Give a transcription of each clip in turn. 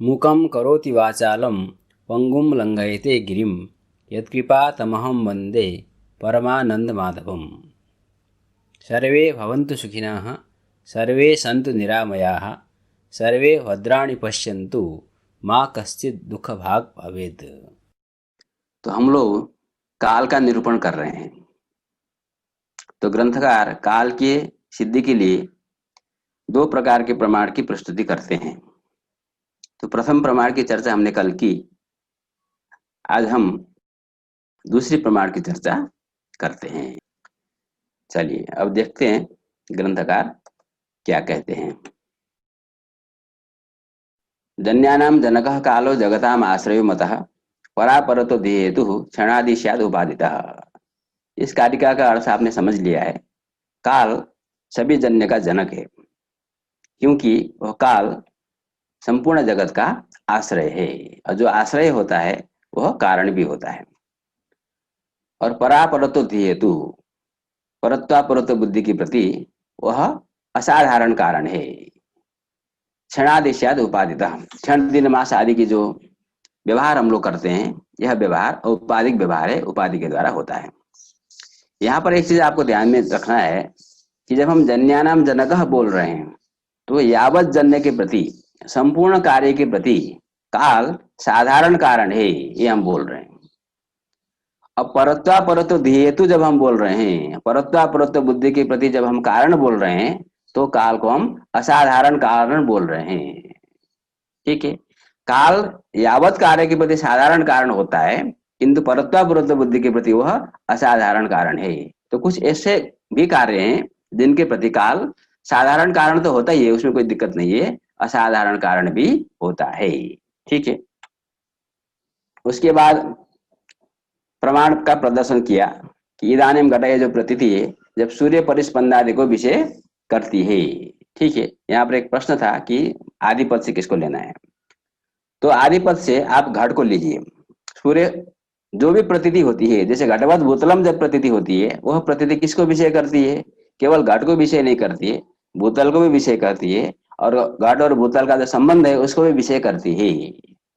मूकं करोति वाचालं पंगुं लंघयते गिरिं यत्कृपातमहं वन्दे परमानन्दमाधवम्। सर्वे भवन्तु सुखिनः, सर्वे सन्तु निरामयाः, सर्वे भद्राणि पश्यन्तु, माँ कश्चित् दुःखभाग् भवेत्। तो हम लोग काल का निरूपण कर रहे हैं। तो ग्रंथकार काल के सिद्धि के लिए दो प्रकार के प्रमाण की प्रस्तुति करते हैं। तो प्रथम प्रमाण की चर्चा हमने कल की। आज हम दूसरी प्रमाण की चर्चा करते हैं। चलिए अब देखते हैं ग्रंथकार क्या कहते हैं। जन्यानाम जनकः कालो जगताम आश्रयो मतः परापरतो ध्येतु क्षणादि स्याद् उपादितः। इस कारिका का अर्थ आपने समझ लिया है। काल सभी जन्य का जनक है, क्योंकि वह काल संपूर्ण जगत का आश्रय है, और जो आश्रय होता है वह कारण भी होता है। और परापरतो ध्येतु, परत्वापरत्व बुद्धि के प्रति वह असाधारण कारण है। क्षणादेशाद उपादितः, क्षण दिन मास आदि की जो व्यवहार हम लोग करते हैं, यह व्यवहार औपाधिक व्यवहार है, उपाधि के द्वारा होता है। यहाँ पर एक चीज आपको ध्यान में रखना है कि जब हम जन्यानाम जनकः बोल रहे हैं तो यावत जन्य के प्रति, संपूर्ण कार्य के प्रति काल साधारण कारण है, ये हम बोल रहे हैं। अब परत्वापरत्व ध्येतु जब हम बोल रहे हैं, परत्वापरत्व बुद्धि के प्रति जब हम कारण बोल रहे हैं, तो काल को हम असाधारण कारण बोल रहे हैं। ठीक है, काल यावत कार्य के प्रति साधारण कारण होता है, किंतु परत्वापरत्व बुद्धि के प्रति वह असाधारण कारण है। तो कुछ ऐसे भी कार्य हैं जिनके प्रति काल साधारण कारण तो होता ही है, उसमें कोई दिक्कत नहीं है, असाधारण कारण भी होता है। ठीक है, उसके बाद प्रमाण का प्रदर्शन किया कि इदानीम घटाए जो प्रतीति है, जब सूर्य परिस्पंदादि को विषय करती है। ठीक है, यहाँ पर एक प्रश्न था कि आदि पद से किसको लेना है। तो आदि पद से आप घट को लीजिए। सूर्य जो भी प्रतीति होती है, जैसे घटवत भूतलम जब प्रतीति होती है, वह प्रतीति किसको विषय करती है? केवल घट को विषय नहीं करती है, भूतल को भी विषय करती है, और घट और भूतल का जो संबंध है उसको भी विषय करती है।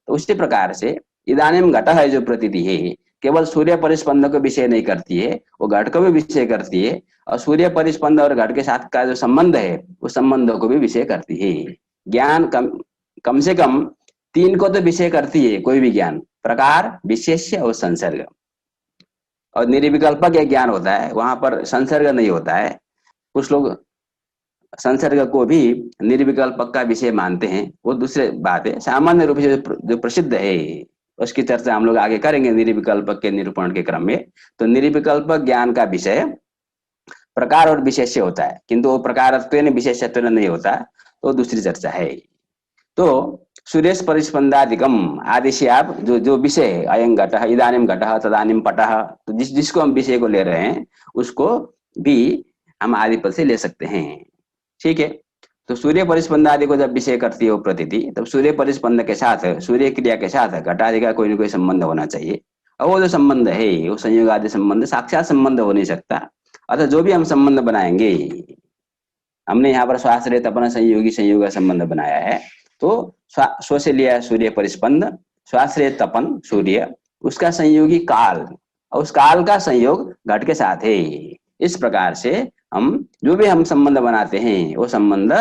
तो उसी प्रकार से इदानीम घट है जो प्रतीति है, केवल सूर्य परिस्पंद को विषय नहीं करती है, वो घट को भी विषय करती है, और सूर्य परिस्पंद और घट के साथ का जो संबंध है उस संबंधों को भी विषय करती है। ज्ञान कम से कम तीन को तो विषय करती है कोई भी ज्ञान, प्रकार, विशेष्य और संसर्ग। और निर्विकल्पक एक ज्ञान होता है, वहां पर संसर्ग नहीं होता है। कुछ लोग संसर्ग को भी निर्विकल्पक का विषय मानते हैं, वो दूसरी बात है। सामान्य रूप से जो प्रसिद्ध है उसकी चर्चा हम लोग आगे करेंगे निर्विकल्पक के निरूपण के क्रम में। तो निर्विकल्पक ज्ञान का विषय प्रकार और विशेष्य होता है, किंतु वो प्रकारत्व विशेषत्व नहीं होता, तो दूसरी चर्चा है। तो सुरेश परिस्पंदादिकम आदि से आप जो जो विषय है, अयं घटः, इदानीम घटः, तदानीम पटः, तो जिसको हम विषय को ले रहे हैं उसको भी हम आदि पद से ले सकते हैं। ठीक है, तो सूर्य परिस्पंद आदि को जब विषय करती है वो प्रतीति, तब सूर्य परिस्पंद के साथ, सूर्य क्रिया के साथ घटादि का कोई ना कोई संबंध होना चाहिए। और वो जो संबंध है वो संयोग आदि संबंध, साक्षात संबंध हो नहीं सकता। अतः जो भी हम संबंध बनाएंगे, हमने यहाँ पर स्वाश्रय तपन संयोगी संयोग का संबंध बनाया है, तो स्व से लिया सूर्य परिस्पंद, स्वाश्रय तपन सूर्य, उसका संयोगी काल, और उस काल का संयोग घट के साथ है। इस प्रकार से हम जो भी हम संबंध बनाते हैं वो संबंध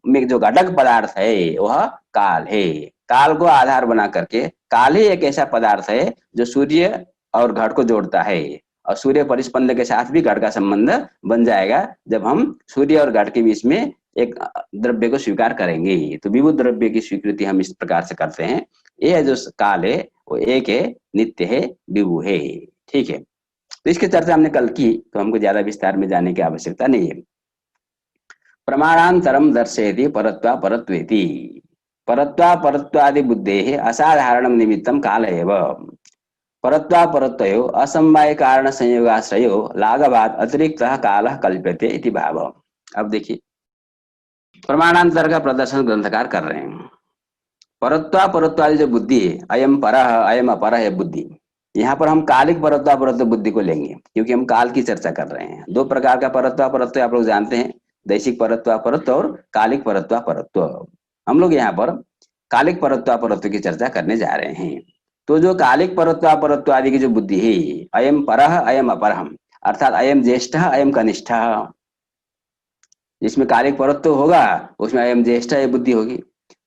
में जो घटक पदार्थ है वह काल है। काल को आधार बना करके काल ही एक ऐसा पदार्थ है जो सूर्य और घट को जोड़ता है, और सूर्य परिस्पंद के साथ भी घट का संबंध बन जाएगा जब हम सूर्य और घट के बीच में एक द्रव्य को स्वीकार करेंगे। तो विभुत द्रव्य की स्वीकृति हम इस प्रकार से करते हैं। यह जो काल है वो एक है, नित्य है, विभु है। ठीक है, तो इसकी चर्चा हमने कल की, तो हमको ज्यादा विस्तार में जाने की आवश्यकता नहीं है। प्रमाणांतरम दर्शयति परत्वा परत्वेति, परत्वा परत्वादि बुद्धेः असाधारणं निमित्तं काल एव। परत्वा परत्वयो असमवाय कारण संयोगाश्रयो लाघवात् अतिरिक्तः कालः कल्प्यते इति भाव। अब देखिए प्रमाणांतर का प्रदर्शन ग्रंथकार कर रहे हैं। परत्वा परत्वादि जो बुद्धि है, अयम परः अयम अपरः है बुद्धि, यहाँ पर हम कालिक परत्वा परत्व बुद्धि को लेंगे, क्योंकि हम काल की चर्चा कर रहे हैं। दो प्रकार का परत्वा परत्व आप लोग जानते हैं, दैशिक परत्वा परत्व और कालिक परत्वा परत्व। हम लोग यहाँ पर कालिक परत्व अपरत्व की चर्चा करने जा रहे हैं। तो जो कालिक परत्व अपरत्व आदि की जो बुद्धि है, अयम परह अयम अपरहम, अर्थात अयम ज्येष्ठ अयम कनिष्ठ, जिसमें कालिक परत्व होगा उसमें अयम ज्येष्ठ ये बुद्धि होगी,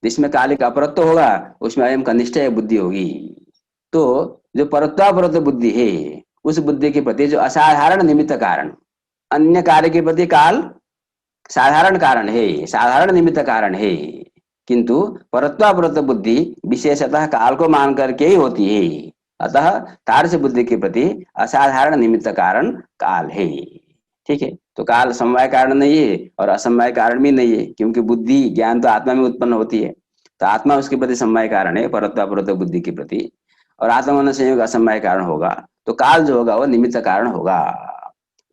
जिसमें कालिक अपरत्व होगा उसमें अयम कनिष्ठ ये बुद्धि होगी। तो जो परत्वापरत्व बुद्धि है, उस बुद्धि के प्रति जो असाधारण निमित्त कारण, अन्य कार्य के प्रति काल साधारण कारण है, साधारण निमित्त कारण है, किंतु परत्वापरत्व बुद्धि विशेषतः काल को मान करके ही होती है। अतः तारस बुद्धि के प्रति असाधारण निमित्त कारण काल है। ठीक है, तो काल समवाय कारण नहीं है और असमवाय कारण भी नहीं है, क्योंकि बुद्धि ज्ञान तो आत्मा में उत्पन्न होती है, तो आत्मा उसके प्रति समवाय कारण है परत्वापरत्व बुद्धि के प्रति, और आत्मा मन संयोग असमवाय कारण होगा, तो काल जो होगा वह निमित्त कारण होगा,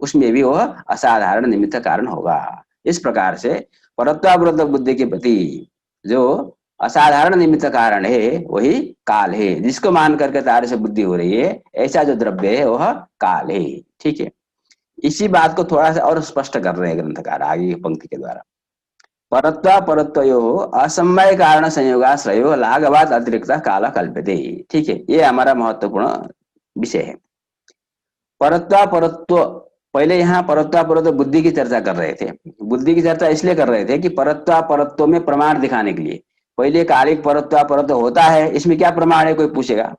उसमें भी वह असाधारण निमित्त कारण होगा। इस प्रकार से परत्वापरत्व बुद्धि के प्रति जो असाधारण निमित्त कारण है वही काल है, जिसको मान करके तारे से बुद्धि हो रही है, ऐसा जो द्रव्य है वह काल है। ठीक है, इसी बात को थोड़ा सा और स्पष्ट कर रहे हैं ग्रंथकार आगे की पंक्ति के द्वारा। परत्वापरत्वयो असमवाय कारण संयोगाश्रयो लाघवात अतिरिक्त काल कल्प्यते। ठीक है, ये हमारा महत्वपूर्ण विषय है। परत्वापरत्व, पहले यहाँ परत्वापरत्व बुद्धि की चर्चा कर रहे थे। बुद्धि की चर्चा इसलिए कर रहे थे कि परत्वापरत्व में प्रमाण दिखाने के लिए, पहले कालिक परत्वापरत्व होता है, इसमें क्या प्रमाण है कोई पूछेगा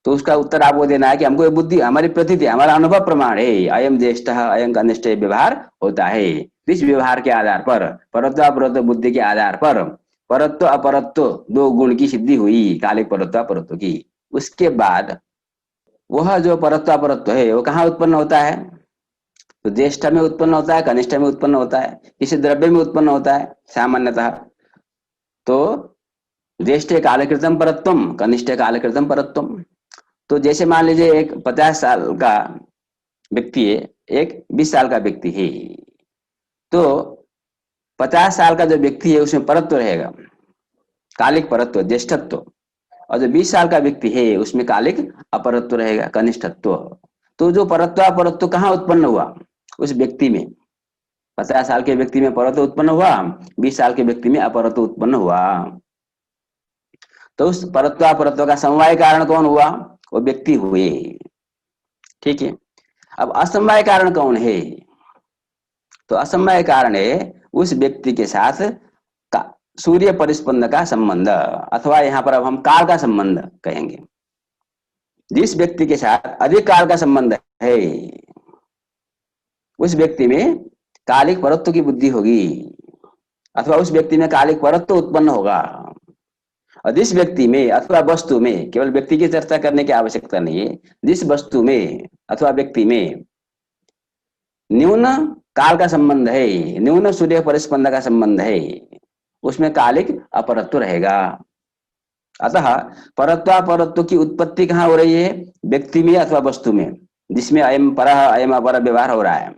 तो उसका उत्तर आपको देना है कि हमको ये बुद्धि, हमारी प्रतीति, हमारा अनुभव प्रमाण है, अयम ज्येष्ठ अयम कनिष्ठ व्यवहार होता है। इस व्यवहार के आधार पर, परत्वापरत्व बुद्धि के आधार पर परत्व अपरत्व दो गुण की सिद्धि हुई कालिक परत्वापरत्व की। उसके बाद वह जो परत्वापरत्व है वो कहाँ उत्पन्न होता है, तो ज्येष्ठ में उत्पन्न होता है, कनिष्ठ में उत्पन्न होता है, किसी द्रव्य में उत्पन्न होता है सामान्यतः। तो ज्येष्ठ कालकृतम परत्वम, कनिष्ठ कालकृतम परत्वम। तो जैसे मान लीजिए एक 50 साल का व्यक्ति है, एक 20 साल का व्यक्ति है, तो 50 साल का जो व्यक्ति है उसमें परत्व रहेगा, कालिक परत्व ज्येष्ठत्व, और जो 20 साल का व्यक्ति है उसमें कालिक अपरत्व रहेगा, कनिष्ठत्व। तो जो परत्व अपरत्व कहाँ उत्पन्न हुआ, उस व्यक्ति में, 50 साल के व्यक्ति में परत्व उत्पन्न हुआ, 20 साल के व्यक्ति में अपरत्व उत्पन्न हुआ। तो उस परत्व अपरत्व का समवाय कारण कौन हुआ, वो व्यक्ति हुए। ठीक है, अब असमवाय कारण कौन है, तो असमवाय कारण है उस व्यक्ति के साथ का सूर्य परिस्पंद का संबंध, अथवा यहाँ पर अब हम काल का संबंध कहेंगे। जिस व्यक्ति के साथ अधिक काल का संबंध है उस व्यक्ति में कालिक परत्व की बुद्धि होगी, अथवा उस व्यक्ति में कालिक परत्व उत्पन्न होगा। और जिस व्यक्ति में अथवा वस्तु में, केवल व्यक्ति की चर्चा करने की आवश्यकता नहीं है, जिस वस्तु में अथवा व्यक्ति में न्यून काल का संबंध है, न्यून सूर्य परिस्पंद का संबंध है, उसमें कालिक अपरत्व रहेगा। अतः परत्वापरत्व की उत्पत्ति कहाँ हो रही है, व्यक्ति में अथवा वस्तु में, जिसमें अयम परः अयम अपर व्यवहार हो रहा है।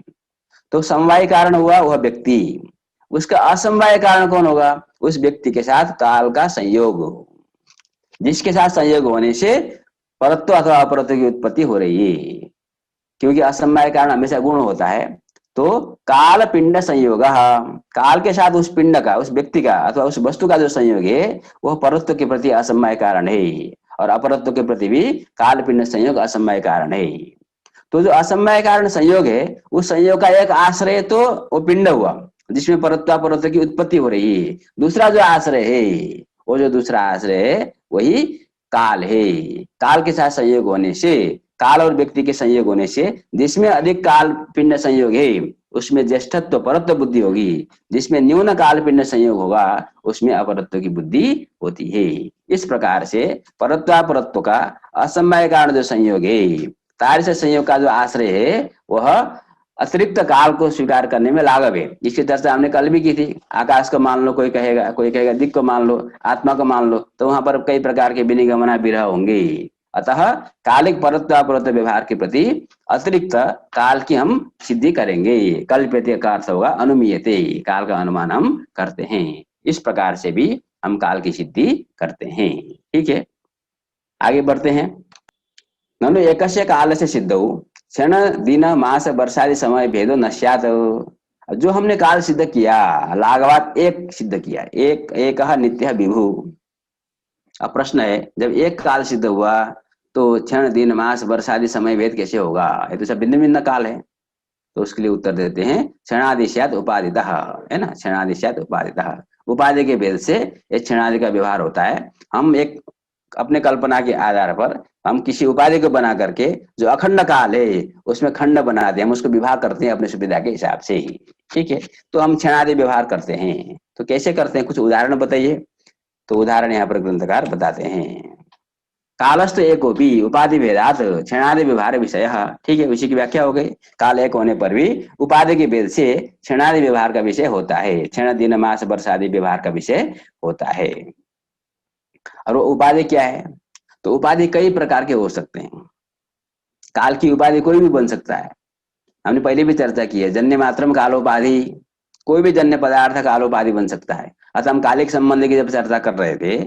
तो समवाय कारण हुआ वह व्यक्ति, उसका असमवाय कारण कौन होगा, उस व्यक्ति के साथ काल का संयोग, जिसके साथ संयोग होने से परत्व अथवा अपरत्व की उत्पत्ति हो रही है। क्योंकि असमवाय कारण हमेशा गुण होता है, तो काल पिंड संयोग, काल के साथ उस पिंड का, उस व्यक्ति का अथवा उस वस्तु का जो संयोग है वह परत्व के प्रति असमवाय कारण है, और अपरत्व के प्रति भी काल पिंड संयोग असमवाय कारण है। तो जो असमवाय कारण संयोग है, उस संयोग का एक आश्रय तो वो पिंड हुआ जिसमें परत्वापरत्व की उत्पत्ति हो रही है। दूसरा जो आश्रय है, वो जो दूसरा आश्रय है वही काल है। काल के साथ संयोग होने से, काल और व्यक्ति के संयोग होने से, जिसमें अधिक काल पिंड संयोग है उसमें ज्येष्ठत्व परत्व बुद्धि होगी, जिसमें न्यून काल पिंड संयोग होगा उसमें अपरत्व की बुद्धि होती है। इस प्रकार से परत्वापरत्व का असमवाय कारण जो संयोग है, तारस संयोग का जो आश्रय है, वह अतिरिक्त काल को स्वीकार करने में लाघव है। इसकी चर्चा हमने कल भी की थी। आकाश को मान लो, कोई कहेगा दिक् को मान लो, आत्मा को मान लो, तो वहां पर कई प्रकार के विनिगमना विरह होंगे। अतः कालिक परत्वापरत्व व्यवहार के प्रति अतिरिक्त काल की हम सिद्धि करेंगे। कल्प्यते का अर्थ होगा अनुमीयते, काल का अनुमान हम करते हैं। इस प्रकार से भी हम काल की सिद्धि करते हैं। ठीक है, आगे बढ़ते हैं। ननु एकस्य काल से सिद्धौ क्षण दिन मास वर्षादि समय भेदो नश्यात। जो हमने काल सिद्ध किया, लाघवात एक सिद्ध किया, एक नित्य विभु, अब प्रश्न है, जब एक काल सिद्ध हुआ तो क्षण दिन मास वर्ष आदि समय भेद कैसे होगा? ये तो सब भिन्न भिन्न काल है। तो उसके लिए उत्तर देते हैं क्षणादिश्यात उपादितः, है ना, क्षणादिश्यात उपादितः। उपाधि के भेद से एक क्षणादि का व्यवहार होता है। हम एक अपने कल्पना के आधार पर हम किसी उपाधि को बना करके जो अखंड काल है उसमें खंड बनाते हैं, हम उसको विभाग करते हैं अपनी सुविधा के हिसाब से ही। ठीक है, तो हम क्षणादि व्यवहार करते हैं। तो कैसे करते हैं, कुछ उदाहरण बताइए। तो उदाहरण यहाँ पर ग्रंथकार बताते हैं। कालस्तु एकोपि उपाधि भेदात क्षणादि व्यवहार विषय। ठीक है, उसी की व्याख्या हो गई। काल एक होने पर भी उपाधि के भेद से क्षणादि व्यवहार का विषय होता है, क्षण दिन मास वर्ष आदि व्यवहार का विषय होता है। और वो उपाधि क्या है? तो उपाधि कई प्रकार के हो सकते हैं। काल की उपाधि कोई भी बन सकता है। हमने पहले भी चर्चा की है, जन्य मात्रम कालोपाधि, कोई भी जन्य पदार्थ कालोपाधि बन सकता है। अतः हम कालिक संबंध की जब चर्चा कर रहे थे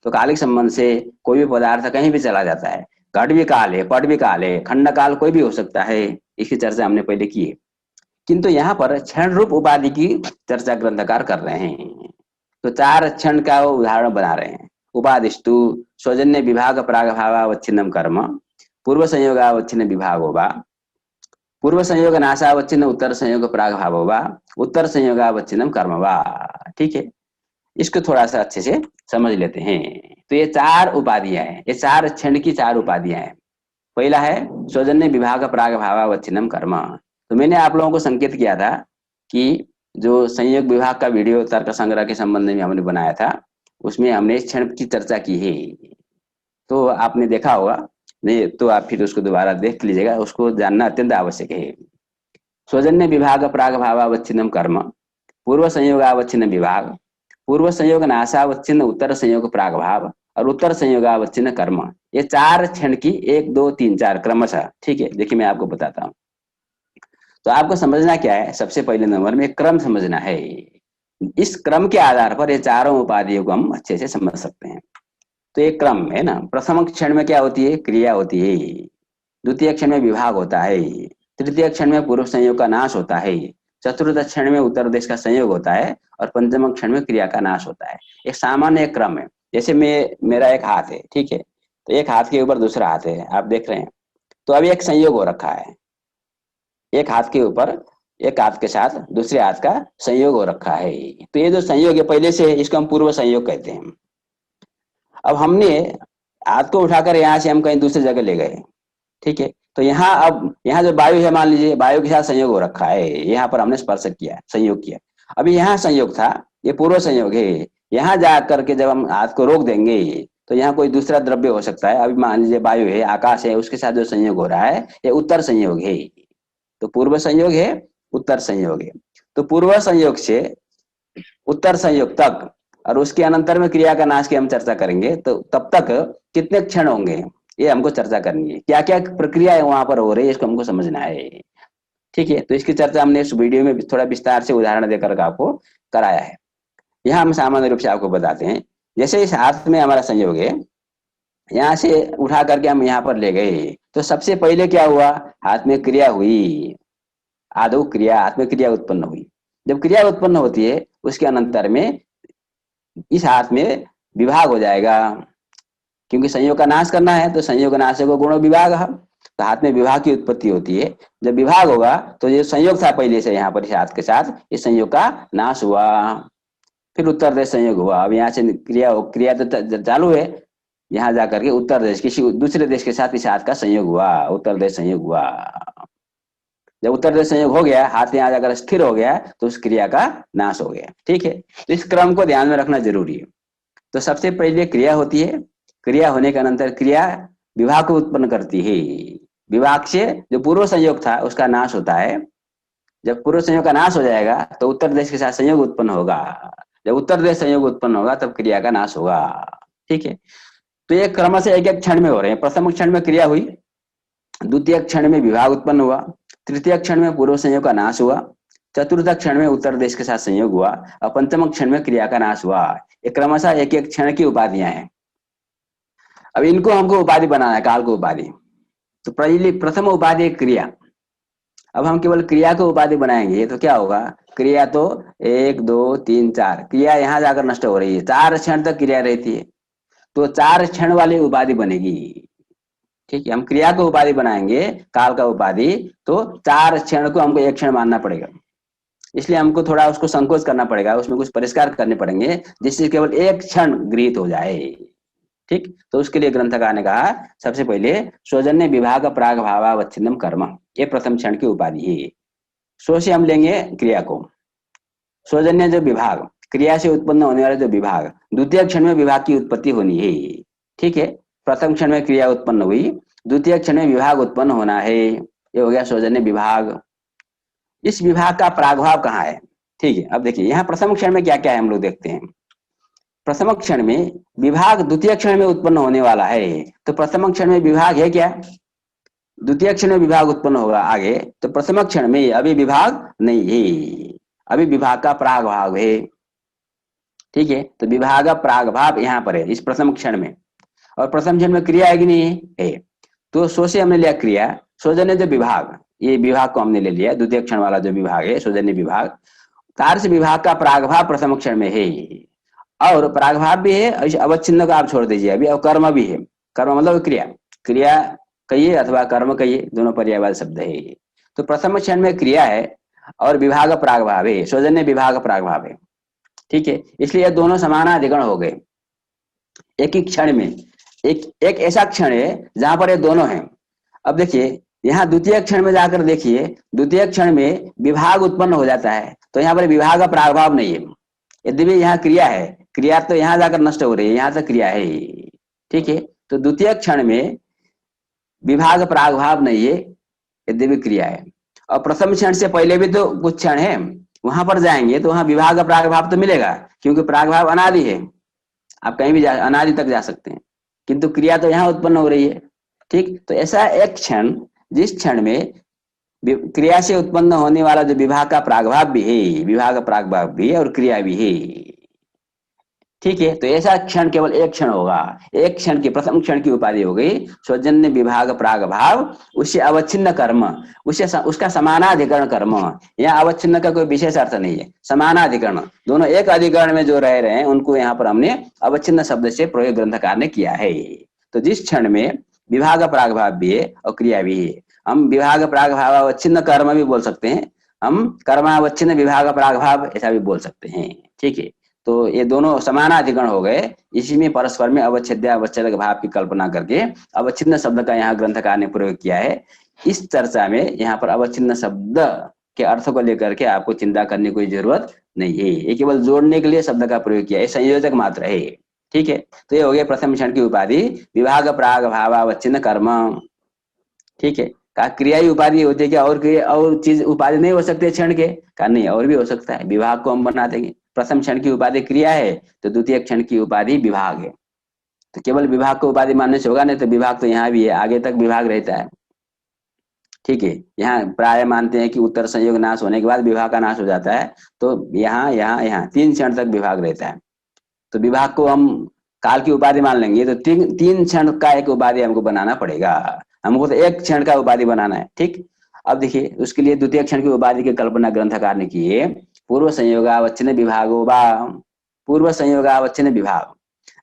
तो कालिक संबंध से कोई भी पदार्थ कहीं भी चला जाता है। घट भी काल है, पट भी काल है, खंड काल कोई भी हो सकता है। इसकी चर्चा हमने पहले की है। किंतु यहाँ पर क्षण रूप उपाधि की चर्चा ग्रंथकार कर रहे हैं। तो चार क्षण का वो उदाहरण बना रहे हैं। उपाधिस्तु स्वजन्य विभाग प्रागभावावच्छिन्नम कर्म, पूर्व संयोगावच्छिन्न विभागो वा, पूर्व संयोग नाशावच्छिन्न उत्तर संयोग प्रागभावो वा, उत्तर संयोगावच्छिन्नम कर्म वा। ठीक है, इसको थोड़ा सा अच्छे से समझ लेते हैं। तो ये चार उपाधियां हैं, ये चार क्षण की चार उपाधियां हैं। पहला है सौजन्य विभाग प्राग भावावच्छिन्नम कर्म। तो मैंने आप लोगों को संकेत किया था कि जो संयोग विभाग का वीडियो तर्क संग्रह के संबंध में हमने बनाया था उसमें हमने क्षण की चर्चा की है। तो आपने देखा होगा, नहीं तो आप फिर उसको दोबारा देख लीजिएगा, उसको जानना अत्यंत आवश्यक है। सौजन्य विभाग प्राग भावावच्छिन्नम कर्म, पूर्व संयोगावच्छिन्न विभाग, पूर्व संयोग नाशावच्छिन्न उत्तर संयोग प्रागभाव और उत्तर संयोगावच्छिन्न कर्म। ये चार क्षण की एक दो तीन चार क्रमशः। ठीक है, देखिए मैं आपको बताता हूँ। तो आपको समझना क्या है, सबसे पहले नंबर में क्रम समझना है। इस क्रम के आधार पर ये चारों उपाधियों को हम अच्छे से समझ सकते हैं। तो एक क्रम है ना, प्रथम क्षण में क्या होती है, क्रिया होती है। द्वितीय क्षण में विभाग होता है। तृतीय क्षण में पूर्व संयोग का नाश होता है। चतुर्थ क्षण में उत्तर देश का संयोग होता है और पंचम क्षण में क्रिया का नाश होता है। एक सामान्य एक क्रम है। जैसे मेरा एक हाथ है, ठीक है, तो एक हाथ के ऊपर दूसरा हाथ है, आप देख रहे हैं। तो अभी एक संयोग हो रखा है, एक हाथ के ऊपर एक हाथ के साथ दूसरे हाथ का संयोग हो रखा है। तो ये जो संयोग है पहले से है, इसको हम पूर्व संयोग कहते हैं। अब हमने हाथ को उठाकर यहाँ से हम कहीं दूसरी जगह ले गए, ठीक है, तो यहाँ अब यहाँ जो वायु है, मान लीजिए वायु के साथ संयोग हो रखा है, यहाँ पर हमने स्पर्श किया, संयोग किया। अभी यहाँ संयोग था, ये पूर्व संयोग है। यहाँ जा करके जब हम हाथ को रोक देंगे तो यहाँ कोई दूसरा द्रव्य हो सकता है। अभी मान लीजिए वायु है, आकाश है, उसके साथ जो संयोग हो रहा है ये उत्तर संयोग है। तो पूर्व संयोग है, उत्तर संयोग है। तो पूर्व संयोग से उत्तर संयोग तक और उसके अनंतर में क्रिया का नाश की हम चर्चा करेंगे। तो तब तक कितने क्षण होंगे ये हमको चर्चा करनी है, क्या क्या प्रक्रिया है वहां पर हो रही है, इसको हमको समझना है। ठीक है, तो इसकी चर्चा हमने इस वीडियो में थोड़ा विस्तार से उदाहरण देकर आपको कराया है। यहाँ हम सामान्य रूप से आपको बताते हैं। जैसे इस हाथ में हमारा संयोग है, यहाँ से उठा करके हम यहाँ पर ले गए, तो सबसे पहले क्या हुआ, हाथ में क्रिया हुई। आदो क्रिया, हाथ में क्रिया उत्पन्न हुई। जब क्रिया उत्पन्न होती है उसके अनंतर में इस हाथ में विभाग हो जाएगा, क्योंकि संयोग का नाश करना है। तो संयोग नाश को गुण विभाग है, तो हाथ में विभाग की उत्पत्ति होती है। जब विभाग होगा तो ये संयोग था पहले से यहाँ पर इस हाथ के साथ, इस संयोग का नाश हुआ, फिर उत्तर देश संयोग हुआ। अब यहाँ से क्रिया तो चालू है, यहाँ जाकर के उत्तर देश किसी दूसरे देश के साथ इस हाथ का संयोग हुआ, उत्तर देश संयोग हुआ। जब उत्तर देश संयोग हो गया, हाथ यहाँ जाकर स्थिर हो गया, तो उस क्रिया का नाश हो गया। ठीक है, तो इस क्रम को ध्यान में रखना जरूरी है। तो सबसे पहले क्रिया होती है, क्रिया होने के अनंतर क्रिया विभाग को उत्पन्न करती है। विभाग से जो पूर्व संयोग था उसका नाश होता है। जब पूर्व संयोग का नाश हो जाएगा तो उत्तर देश के साथ संयोग उत्पन्न होगा। जब उत्तर देश संयोग उत्पन्न होगा तब क्रिया का नाश होगा। ठीक है, तो ये क्रम से एक एक क्षण में हो रहे हैं। प्रथम क्षण में क्रिया हुई, द्वितीय क्षण में विभाग उत्पन्न हुआ, तृतीय क्षण में पूर्व संयोग का नाश हुआ, चतुर्थ क्षण में उत्तर देश के साथ संयोग हुआ और पंचम क्षण में क्रिया का नाश हुआ। ये क्रमशः एक एक क्षण की उपाधियां हैं। अब इनको हमको उपाधि बनाना है, काल को उपाधि। तो पहली प्रथम उपाधि क्रिया। अब हम केवल क्रिया को उपाधि बनाएंगे तो क्या होगा, क्रिया तो एक दो तीन चार, क्रिया यहाँ जाकर नष्ट हो रही है, चार क्षण तक क्रिया रहती है। तो 4 क्षण वाली उपाधि बनेगी। ठीक है, हम क्रिया को उपाधि बनाएंगे, काल का उपाधि, तो 4 क्षण को हमको 1 क्षण मानना पड़ेगा। इसलिए हमको थोड़ा उसको संकोच करना पड़ेगा, उसमें कुछ परिष्कार करने पड़ेंगे जिससे केवल 1 क्षण गृहीत हो जाए। ठीक, तो उसके लिए ग्रंथकार ने कहा सबसे पहले सौजन्य विभाग प्राग भावावच्छिन्नम कर्म, ये प्रथम क्षण की उपाधि है। सो से हम लेंगे क्रिया को, सौजन्य जो विभाग, क्रिया से उत्पन्न होने वाला जो विभाग, द्वितीय क्षण में विभाग की उत्पत्ति होनी है। ठीक है, प्रथम क्षण में क्रिया उत्पन्न हुई, द्वितीय क्षण में विभाग उत्पन्न होना है, ये हो गया सौजन्य विभाग। इस विभाग का प्रागभाव कहाँ है? ठीक है, अब देखिए यहाँ प्रथम क्षण में क्या क्या है हम लोग देखते हैं। प्रथम क्षण में विभाग द्वितीय क्षण में उत्पन्न होने वाला है, तो प्रथम क्षण में विभाग है क्या? द्वितीय क्षण में विभाग उत्पन्न होगा आगे, तो प्रथम क्षण में अभी विभाग नहीं है, अभी विभाग का प्रागभाव है। ठीक है, तो विभाग प्रागभाव यहाँ पर है इस प्रथम क्षण में, और प्रथम क्षण में क्रिया है कि नहीं है? तो सो से हमने लिया क्रिया, सौजन्य जो विभाग, ये विभाग को हमने ले लिया, द्वितीय क्षण वाला जो विभाग है सौजन्य विभाग, तार से विभाग का प्रागभाव प्रथम क्षण में है, और प्रागभाव भी है, अवच्छिन्न को आप छोड़ दीजिए अभी, और कर्म भी है। कर्म मतलब क्रिया, क्रिया कहिए अथवा कर्म कहिए, दोनों पर्यायवाची शब्द है। तो प्रथम क्षण में क्रिया है और विभाग प्रागभाव है, सौजन्य विभाग प्रागभाव है। ठीक है, इसलिए दोनों समानाधिकरण हो गए एक ही क्षण में। एक ऐसा क्षण है जहां पर ये दोनों हैं। अब देखिए यहाँ द्वितीय क्षण में जाकर देखिए, द्वितीय क्षण में विभाग उत्पन्न हो जाता है, तो यहाँ पर विभाग का प्रागभाव नहीं है। यद्यपि यहाँ क्रिया है, क्रिया तो यहाँ जाकर नष्ट हो रही है, यहाँ तक क्रिया है। ठीक है, तो द्वितीय क्षण में विभाग प्रागभाव नहीं है, यद्यपि क्रिया है। और प्रथम क्षण से पहले भी तो कुछ क्षण है, वहां पर जाएंगे तो वहां विभाग का प्रागभाव तो मिलेगा, क्योंकि प्रागभाव अनादि है, आप कहीं भी अनादि तक जा सकते हैं, किंतु क्रिया तो यहाँ उत्पन्न हो रही है। ठीक, तो ऐसा एक क्षण जिस क्षण में क्रिया से उत्पन्न होने वाला जो विभाग का प्रागभाव भी है, विभाग प्रागभाव भी है और क्रिया भी है। ठीक है, तो ऐसा क्षण केवल एक क्षण होगा, एक क्षण की प्रथम क्षण की उपाधि हो गई सौजन्य विभाग प्रागभाव, उससे अवच्छिन्न कर्म, उससे उसका समानाधिकरण कर्म। यहाँ अवच्छिन्न का कोई विशेष अर्थ नहीं है, समानाधिकरण, दोनों एक अधिकरण में जो रह रहे हैं उनको यहाँ पर हमने अवच्छिन्न शब्द से प्रयोग ग्रंथकार ने किया है। तो जिस क्षण में विभाग प्रागभाव भी है और क्रिया भी है, हम विभाग प्रागभाव अवच्छिन्न कर्म भी बोल सकते हैं, हम कर्मावच्छिन्न विभाग प्रागभाव ऐसा भी बोल सकते हैं। ठीक है, तो ये दोनों समानाधिकरण हो गए, इसी में परस्पर में अवच्छेद्य अवच्छेदक भाव की कल्पना करके अवच्छिन्न शब्द का यहाँ ग्रंथकार ने प्रयोग किया है। इस चर्चा में यहाँ पर अवच्छिन्न शब्द के अर्थ को लेकर के आपको चिंता करने की जरूरत नहीं है, ये केवल जोड़ने के लिए शब्द का प्रयोग किया है, संयोजक मात्र है। ठीक है, तो ये हो गया प्रथम क्षण की उपाधि विभाग प्राग भावावच्छिन्न कर्म। ठीक है, का क्रिया ही उपाधि होती है क्या? और चीज उपाधि नहीं हो सकती क्षण के? का नहीं, और भी हो सकता है, विभाग को हम बना देंगे। प्रथम क्षण की उपाधि क्रिया है, तो द्वितीय क्षण की उपाधि विभाग है। तो केवल विभाग को उपाधि मानने से होगा नहीं, तो विभाग तो यहाँ भी है, आगे तक विभाग रहता है। ठीक है, यहाँ प्राय मानते हैं कि उत्तर संयोग नाश होने के बाद विभाग का नाश हो जाता है, तो यहाँ यहाँ यहाँ 3 क्षण तक विभाग रहता है। तो विभाग को हम काल की उपाधि मान लेंगे, तो तीन क्षण का एक उपाधि हमको बनाना पड़ेगा, हमको तो एक क्षण का उपाधि बनाना है। ठीक, अब देखिए उसके लिए द्वितीय क्षण की उपाधि की कल्पना ग्रंथकार ने की है, पूर्व संयोगावच्छिन्न विभागो वा, पूर्व संयोगावच्छिन्न विभाग।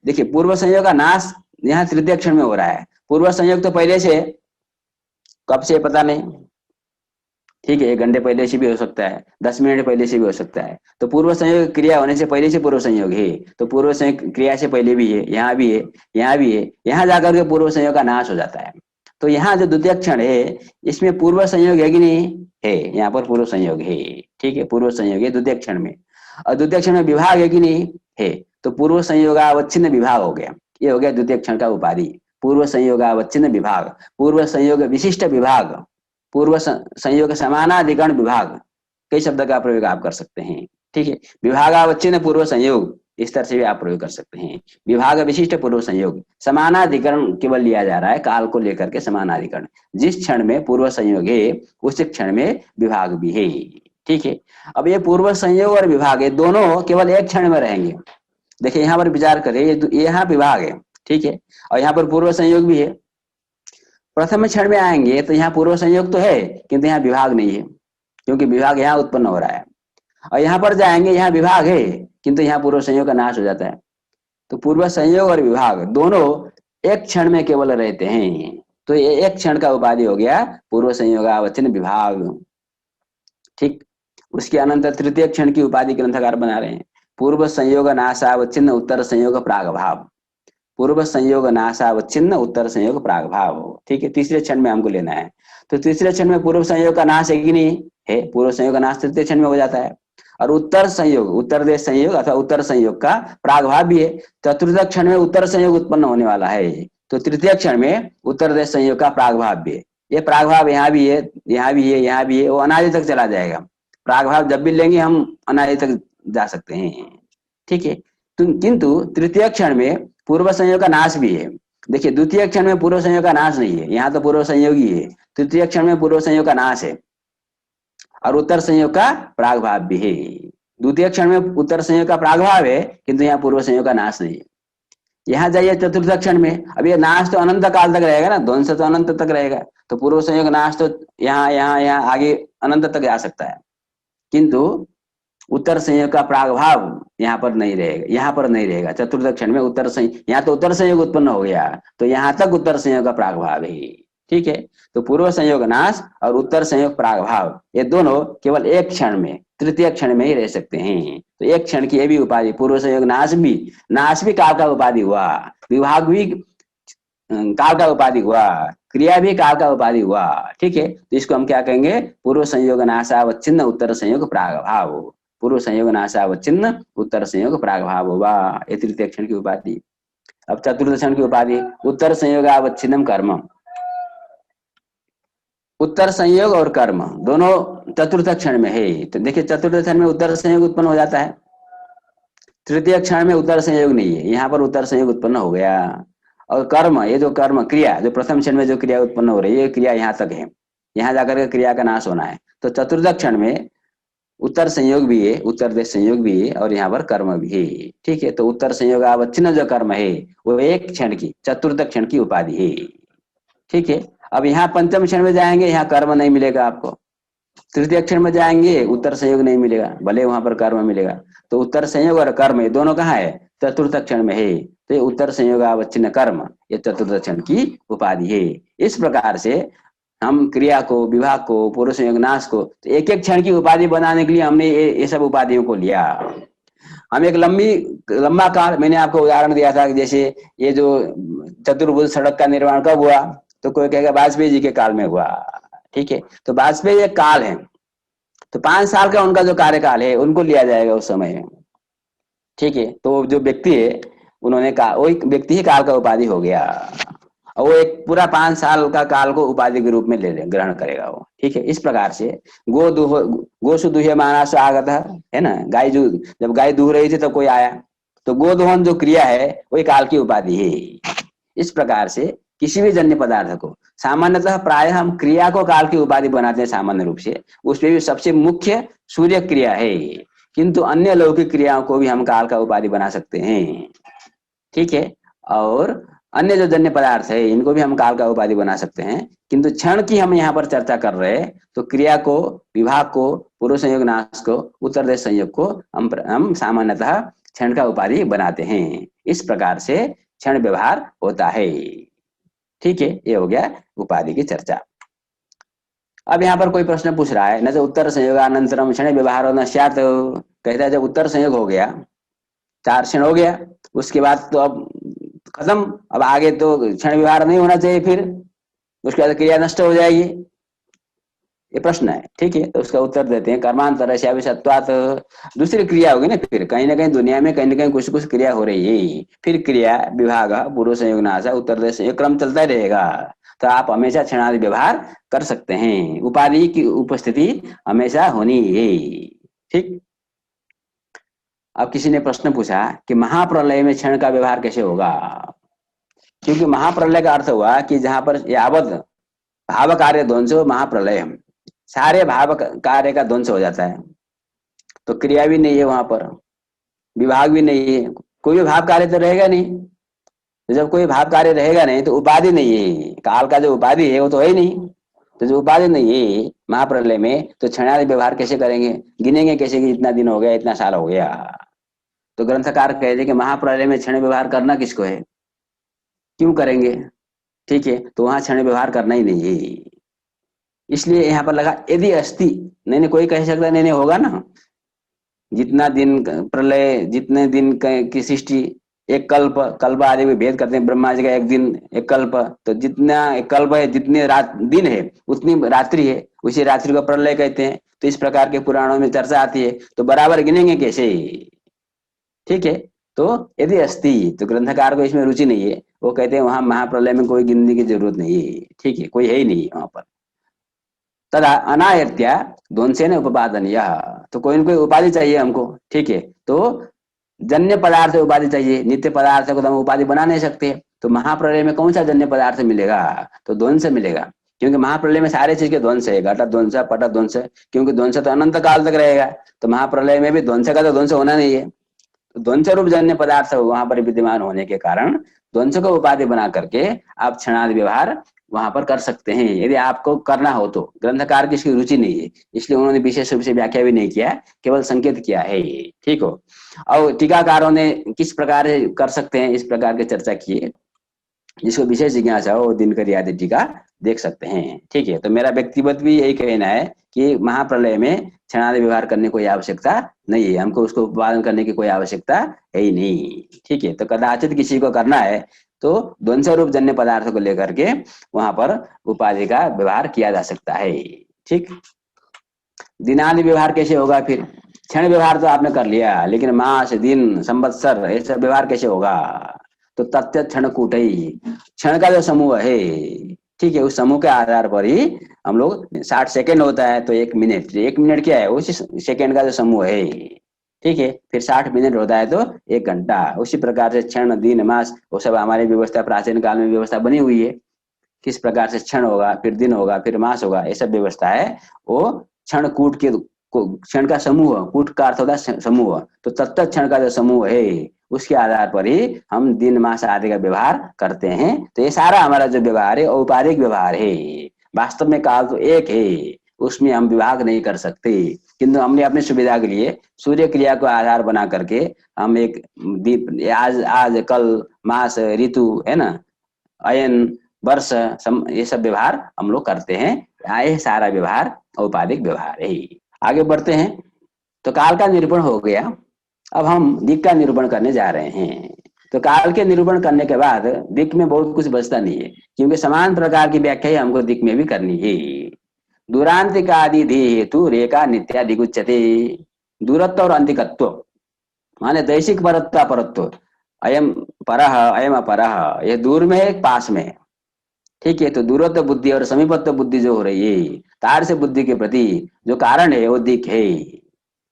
देखिए पूर्व संयोग का नाश यहाँ तृतीय क्षण में हो रहा है, पूर्व संयोग तो पहले से, कब से पता नहीं। ठीक है, 1 घंटे पहले से भी हो सकता है, 10 मिनट पहले से भी हो सकता है। तो पूर्व संयोग क्रिया होने से पहले से पूर्व संयोग है, तो पूर्व संयोग क्रिया से पहले भी है, यहाँ भी है, यहाँ भी है, यहाँ जाकर के पूर्व संयोग का नाश हो जाता है। तो यहाँ जो द्वितीय क्षण है इसमें पूर्व संयोग है कि नहीं है? यहाँ पर पूर्व संयोग है। ठीक है, पूर्व संयोग है द्वितीय क्षण में, और द्वितीय क्षण में विभाग है कि नहीं है? तो पूर्व संयोगावच्छिन्न विभाग हो गया, ये हो गया द्वितीय क्षण का उपाधि, पूर्व संयोगावच्छिन्न विभाग, पूर्व संयोग विशिष्ट विभाग, पूर्व संयोग समानाधिकरण विभाग, कई शब्द का प्रयोग आप कर सकते हैं। ठीक है, विभागावच्छिन्न पूर्व संयोग, इस तरह से भी आप प्रयोग कर सकते हैं। विभाग विशिष्ट पूर्व संयोग, समानाधिकरण केवल लिया जा रहा है, काल को लेकर के समानाधिकरण, जिस क्षण में पूर्व संयोग है उस क्षण में विभाग भी है। ठीक है, अब ये पूर्व संयोग और विभाग है दोनों केवल एक क्षण में रहेंगे। देखिए यहाँ पर विचार करें, ये यहाँ विभाग है, ठीक है, और यहाँ पर पूर्व संयोग भी है। प्रथम क्षण में आएंगे तो यहाँ पूर्व संयोग तो है, किंतु यहाँ विभाग नहीं है, क्योंकि विभाग यहाँ उत्पन्न हो रहा है। और यहाँ पर जाएंगे, यहाँ विभाग है, किंतु यहाँ पूर्व संयोग का नाश हो जाता है। तो पूर्व संयोग और विभाग दोनों एक क्षण में केवल रहते हैं, तो ये एक क्षण का उपाधि हो गया पूर्व संयोगावच्छिन्न विभाग। ठीक, उसके अनंतर तृतीय क्षण की उपाधि ग्रंथकार बना रहे हैं, पूर्व संयोग नाशावच्छिन्न उत्तर संयोग प्रागभाव। पूर्व संयोग नाशावच्छिन्न उत्तर संयोग प्रागभाव। ठीक है, तीसरे क्षण में हमको लेना है। तो तीसरे क्षण में पूर्व संयोग का नाश है कि नहीं है? पूर्व संयोग का नाश तृतीय क्षण में हो जाता है। और उत्तर संयोग, उत्तर देश संयोग अथवा उत्तर संयोग का प्रागभाव भी है। चतुर्थ क्षण में उत्तर संयोग उत्पन्न होने वाला है, तो तृतीय क्षण में उत्तर देश संयोग का प्रागभाव भी है। ये प्रागभाव यहाँ भी है, यहाँ भी है, यहाँ भी है, वो अनादि तक चला जाएगा। प्रागभाव जब भी लेंगे हम अनादि तक जा सकते हैं। ठीक है, किंतु तृतीय क्षण में पूर्व संयोग का नाश भी है। देखिए, द्वितीय क्षण में पूर्व संयोग का नाश नहीं है, यहाँ तो पूर्व संयोग ही है। तृतीय क्षण में पूर्व संयोग का नाश है और उत्तर संयोग का प्रागभाव भी है। द्वितीय क्षण में उत्तर संयोग का प्रागभाव है, किंतु यहाँ पूर्व संयोग का नाश नहीं है। यहाँ जाइए चतुर्थ क्षण में, अब ये नाश तो अनंत काल तक रहेगा ना, ध्वंस तो अनंत तक रहेगा, तो पूर्व संयोग नाश तो यहाँ यहाँ यहाँ आगे अनंत तक जा सकता है, किंतु उत्तर संयोग का प्रागभाव यहाँ पर नहीं रहेगा, यहाँ पर नहीं रहेगा। चतुर्थ क्षण में उत्तर संयोग, यहाँ तो उत्तर संयोग उत्पन्न हो गया, तो यहाँ तक उत्तर संयोग का प्रागभाव है। ठीक है, तो पूर्व संयोग नाश और उत्तर संयोग प्रागभाव ये दोनों केवल एक क्षण में, तृतीय क्षण में ही रह सकते हैं। तो एक क्षण की ये भी उपाधि, पूर्व संयोग नाश भी काल का उपाधि हुआ, विभाग भी काल का उपाधि हुआ, क्रिया भी काल का उपाधि हुआ। ठीक है, तो इसको हम क्या कहेंगे? पूर्व संयोग नाशावच्छिन्न उत्तर संयोग प्रागभाव। पूर्व संयोग नाशावच्छिन्न उत्तर संयोग प्रागभाव हुआ, ये तृतीय क्षण की उपाधि। अब चतुर्थ क्षण की उपाधि, उत्तर संयोगावच्छिन्नम कर्म। उत्तर संयोग और कर्म दोनों चतुर्थ क्षण में है। तो देखिए, चतुर्थ क्षण में उत्तर संयोग उत्पन्न हो जाता है, तृतीय क्षण में उत्तर संयोग नहीं है, यहाँ पर उत्तर संयोग उत्पन्न हो गया। और कर्म, ये जो कर्म क्रिया, जो प्रथम क्षण में जो क्रिया उत्पन्न हो रही है, ये क्रिया यहाँ तक है, यहाँ जाकर के क्रिया का नाश होना है। तो चतुर्थ क्षण में उत्तर संयोग भी है, उत्तर देश संयोग भी है, और यहाँ पर कर्म भी है। ठीक है, तो उत्तर संयोगावच्छिन्न जो कर्म है वो एक क्षण की, चतुर्थ क्षण की उपाधि है। ठीक है, अब यहाँ पंचम क्षण में जाएंगे, यहाँ कर्म नहीं मिलेगा आपको। तृतीय क्षण में जाएंगे, उत्तर संयोग नहीं मिलेगा, भले वहां पर कर्म मिलेगा। तो उत्तर संयोग और कर्म ये दोनों कहाँ है? चतुर्थ क्षण में है। तो ये उत्तर संयोगावच्छिन्न कर्म ये चतुर्थ क्षण की उपाधि है। इस प्रकार से हम क्रिया को, विभाग को, पूर्व संयोग नाश को, तो एक एक क्षण की उपाधि बनाने के लिए हमने ये सब उपाधियों को लिया। हम एक लंबा काल, मैंने आपको उदाहरण दिया था कि जैसे ये जो चतुर्भुज सड़क का निर्माण कब हुआ? तो कोई कहेगा वाजपेयी जी के काल में हुआ। ठीक है, तो वाजपेयी एक काल है, तो 5 साल का उनका जो कार्यकाल है उनको लिया जाएगा उस समय। ठीक है, तो जो व्यक्ति है उन्होंने कहा, वो एक व्यक्ति ही काल का उपाधि हो गया, और वो एक पूरा 5 साल का काल को उपाधि के रूप में ग्रहण करेगा वो। ठीक है, इस प्रकार से गोसु दुह्यमाना स्वागत है ना, गाय जो जब गाय दूह रही थी तो कोई आया, तो गोदोहन जो क्रिया है वही काल की उपाधि है। इस प्रकार से किसी भी जन्य पदार्थ को सामान्यतः प्राय हम क्रिया को काल की उपाधि बनाते हैं सामान्य रूप से, उसमें भी सबसे मुख्य सूर्य क्रिया है, किंतु अन्य लौकिक क्रियाओं को भी हम काल का उपाधि बना सकते हैं। ठीक है, और अन्य जो जन्य पदार्थ है इनको भी हम काल का उपाधि बना सकते हैं, किंतु क्षण की हम यहाँ पर चर्चा कर रहे हैं, तो क्रिया को, विभाग को, पूर्व संयोग नाश को, उत्तर देश संयोग को हम सामान्यतः क्षण का उपाधि बनाते हैं। इस प्रकार से क्षण व्यवहार होता है। ठीक है, ये हो गया उपाधि की चर्चा। अब यहाँ पर कोई प्रश्न पूछ रहा है, न तो उत्तर संयोगानंतरम क्षण व्यवहारो न स्यात्, कहता है जब उत्तर संयोग हो गया, 4 क्षण हो गया, उसके बाद तो अब खत्म, अब आगे तो क्षण व्यवहार नहीं होना चाहिए, फिर उसके बाद क्रिया नष्ट हो जाएगी, ये प्रश्न है। ठीक है, तो उसका उत्तर देते हैं, कर्मांतर सत्वात, दूसरी क्रिया होगी ना, फिर कहीं ना कहीं दुनिया में कहीं ना कहीं कुछ कुछ क्रिया हो रही है, फिर क्रिया, विभाग, पूर्व संयोग नाश, उत्तर देश, ये क्रम चलता रहेगा। तो आप हमेशा क्षणादि व्यवहार कर सकते हैं, उपाधि की उपस्थिति हमेशा होनी है। ठीक, अब किसी ने प्रश्न पूछा कि महाप्रलय में क्षण का व्यवहार कैसे होगा? क्योंकि महाप्रलय का अर्थ हुआ कि जहां पर यावत भाव कार्य ध्वंसो महाप्रलय, सारे भाव कार्य का ध्वंस हो जाता है, तो क्रिया भी नहीं है वहां पर, विभाग भी नहीं है, कोई भी भाव कार्य तो रहेगा नहीं। तो जब कोई भाव कार्य रहेगा नहीं तो उपाधि नहीं है, काल का जो उपाधि है वो तो है ही नहीं। तो जो उपाधि नहीं है महाप्रलय में, तो क्षणादि व्यवहार कैसे करेंगे, गिनेंगे कैसे कि इतना दिन हो गया, इतना साल हो गया? तो ग्रंथकार कहते हैं कि महाप्रलय में क्षण व्यवहार करना किसको है, क्यों करेंगे। ठीक है, तो वहां क्षण व्यवहार करना ही नहीं है। इसलिए यहाँ पर लगा यदि अस्थि, नहीं नहीं कोई कह सकता नहीं नहीं होगा ना, जितना दिन प्रलय, जितने दिन की सृष्टि, एक कल्प, कल्प आदि में भेद करते हैं, ब्रह्मा जी का एक दिन एक कल्प, तो जितना एक कल्प है, जितने रात दिन है उतनी रात्रि है, उसी रात्रि को प्रलय कहते हैं। तो इस प्रकार के पुराणों में चर्चा आती है, तो बराबर गिनेंगे कैसे। ठीक है, तो यदि अस्थि, तो ग्रंथकार को इसमें रुचि नहीं है, वो कहते हैं वहां महाप्रलय में कोई गिनने की जरूरत नहीं है। ठीक है, कोई है ही नहीं वहां पर। तथा अनायत्या ध्वंसेन उपादानीय, तो कोई न कोई उपाधि चाहिए हमको। ठीक है, तो जन्य पदार्थ उपाधि चाहिए, नित्य पदार्थ को तो हम उपाधि बना नहीं सकते। तो महाप्रलय में कौन सा जन्य पदार्थ मिलेगा, तो ध्वंस मिलेगा, क्योंकि महाप्रलय में सारे चीज के ध्वंस है, घट ध्वंस, पट ध्वंस, क्योंकि ध्वंस तो अनंत काल तक रहेगा। तो महाप्रलय में भी ध्वंस का तो ध्वंस होना नहीं है, तो ध्वंस रूप जन्य पदार्थ वहां पर विद्यमान होने के कारण ध्वंस को उपाधि बना करके आप क्षणादि व्यवहार वहां पर कर सकते हैं, यदि आपको करना हो तो। ग्रंथकार की इसकी रुचि नहीं है, इसलिए उन्होंने विशेष रूप से व्याख्या भी नहीं किया, केवल संकेत किया है। ठीक हो। और टीकाकारों ने किस प्रकार कर सकते हैं इस प्रकार की चर्चा की है, जिसको विशेष जिज्ञासा हो वो दिनकर आदि टीका देख सकते हैं। ठीक है, तो मेरा व्यक्तिगत भी यही कहना है कि महाप्रलय में क्षणादि व्यवहार करने की कोई आवश्यकता नहीं है, हमको उसको उत्पादन करने की कोई आवश्यकता है ही नहीं। ठीक है, तो कदाचित किसी को करना है तो ध्वंस रूप जन्य पदार्थ को लेकर के वहां पर उपाधि का व्यवहार किया जा सकता है। ठीक, दिनादि व्यवहार कैसे होगा फिर, क्षण व्यवहार तो आपने कर लिया, लेकिन मास, दिन, संवत्सर, ऐसा व्यवहार कैसे होगा, तो तथ्य क्षण कूट ही, क्षण का जो समूह है, ठीक है, उस समूह के आधार पर ही हम लोग, 60 सेकेंड होता है तो 1 मिनट, 1 मिनट क्या है, उसी सेकेंड का जो समूह है। ठीक है, फिर 60 मिनट होता है तो 1 घंटा, उसी प्रकार से क्षण, दिन, मास, वो सब हमारी व्यवस्था प्राचीन काल में व्यवस्था बनी हुई है, किस प्रकार से क्षण होगा, फिर दिन होगा, फिर मास होगा, ये सब व्यवस्था है। वो क्षण कूट के, क्षण का समूह, कूट का अर्थ होता है समूह, तो तत्त क्षण का जो समूह है उसके आधार पर ही हम दिन, मास आदि का व्यवहार करते हैं। तो ये सारा हमारा जो व्यवहार है औपाधिक व्यवहार है, वास्तव में काल तो एक है, उसमें हम विभाग नहीं कर सकते, किंतु हमने अपनी सुविधा के लिए सूर्य क्रिया को आधार बना करके हम एक दीप, आज आज कल, मास, ऋतु है ना, अयन, वर्ष, ये सब व्यवहार हम लोग करते हैं। ये सारा व्यवहार औपाधिक व्यवहार है। आगे बढ़ते हैं, तो काल का निरूपण हो गया, अब हम दिक् का निरूपण करने जा रहे हैं। तो काल के निरूपण करने के बाद दिक् में बहुत कुछ बचता नहीं है, क्योंकि समान प्रकार की व्याख्या ही हमको दिक् में भी करनी है। दूरांतिकादि धी हेतु रेखा नित्यादिगुच्यते, दूरत्व और अंतिकत्व माने दैशिक परत्व अपरत्व, अयम परह अयम अपरह, ये दूर में है पास में है। ठीक है, तो दूरत्व बुद्धि और समीपत्व बुद्धि जो हो रही है, तार से बुद्धि के प्रति जो कारण है वो दिक् है।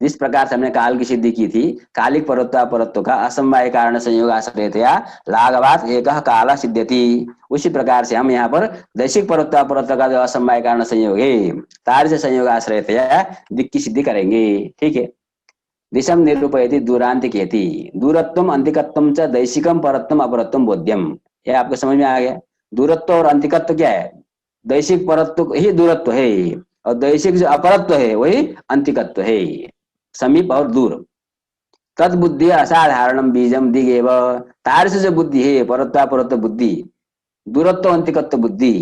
जिस प्रकार से हमने काल की सिद्धि की थी, कालिक परत्व का असमवाय कारण संयोग आश्रयतया लाघवात एक काला सिद्ध्यति, उसी प्रकार से हम यहाँ पर दैशिक परत्व का जो असमवाय कारण संयोग है, तार से संयोग आश्रयतया दिक् की सिद्धि करेंगे। ठीक है, दिशम निरूपयति दूरांतिकेति, दूरत्वम अंतिकत्वम च दैशिकम परत्वम अपरत्वम बोध्यम, यह आपको समझ में आ गया। दूरत्व और अंतिकत्व क्या है, दैशिक परत्व ही दूरत्व है, और दैशिक जो अपरत्व है वही अंतिकत्व है, समीप और दूर। तद बुद्धि असाधारणम बीजम दिगेव, तार से जो बुद्धि है परत्वापरत्व बुद्धि, दूरत्व अंतिकत्व बुद्धि,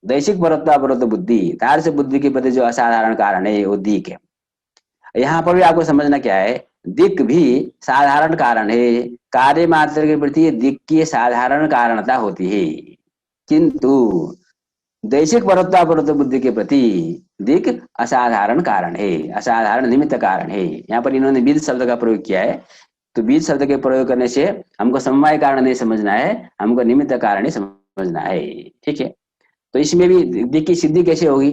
दैशिक परत्वापरत्व बुद्धि, तार से बुद्धि के प्रति जो असाधारण कारण है वो दिक् है। यहाँ पर भी आपको समझना क्या है, दिक् भी साधारण कारण है, कार्य मात्र के प्रति दिक् की साधारण कारणता होती है, किंतु दैशिक परत्वापरत्व बुद्धि के प्रति दिक् असाधारण कारण है, असाधारण निमित्त कारण है। यहाँ पर इन्होंने बीज शब्द का प्रयोग किया है, तो बीज शब्द के प्रयोग करने से हमको समवाय कारण नहीं समझना है, हमको निमित्त कारण ही समझना है। ठीक है, तो इसमें भी दिक् की सिद्धि कैसे होगी,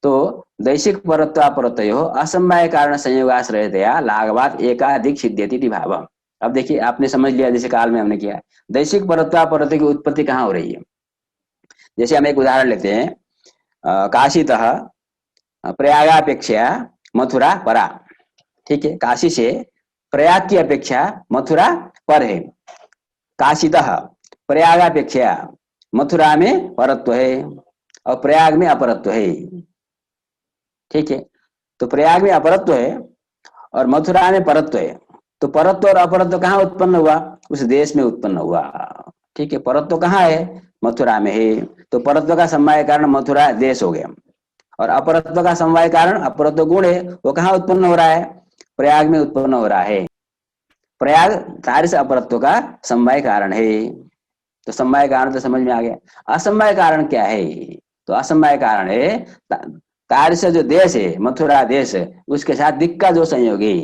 तो दैशिक परत्वापरत्वयो असमवाय कारण संयोगाश्रयतया लाघवात एकाधिक सिद्ध्यति भाव। अब देखिए आपने समझ लिया, जैसे काल में हमने किया, दैशिक परत्वापरत्व की उत्पत्ति कहाँ हो रही है। जैसे हम एक उदाहरण लेते हैं, काशीतः प्रयागापेक्षा मथुरा परा। ठीक है, काशी से प्रयाग की अपेक्षा मथुरा पर है, काशीतः प्रयागापेक्षा मथुरा में परत्व है और प्रयाग में अपरत्व है। ठीक है, तो प्रयाग में अपरत्व है और मथुरा में परत्व है, तो परत्व और अपरत्व कहाँ उत्पन्न हुआ? उस देश में उत्पन्न हुआ। ठीक है, परत्व कहाँ है? मथुरा में है। तो परत्व का समवाय कारण मथुरा देश हो गया, और अपरत्व का समवाय कारण अपरत्व गुण है, वो कहाँ उत्पन्न हो रहा है? प्रयाग में उत्पन्न हो रहा है। प्रयाग कार्य से अपरत्व का समवाय कारण है। तो समवाय कारण तो समझ में आ गया। असमवाय कारण क्या है? तो असमवाय कारण है कार्य से जो देश है, मथुरा देश, उसके साथ दिक् का जो संयोग है।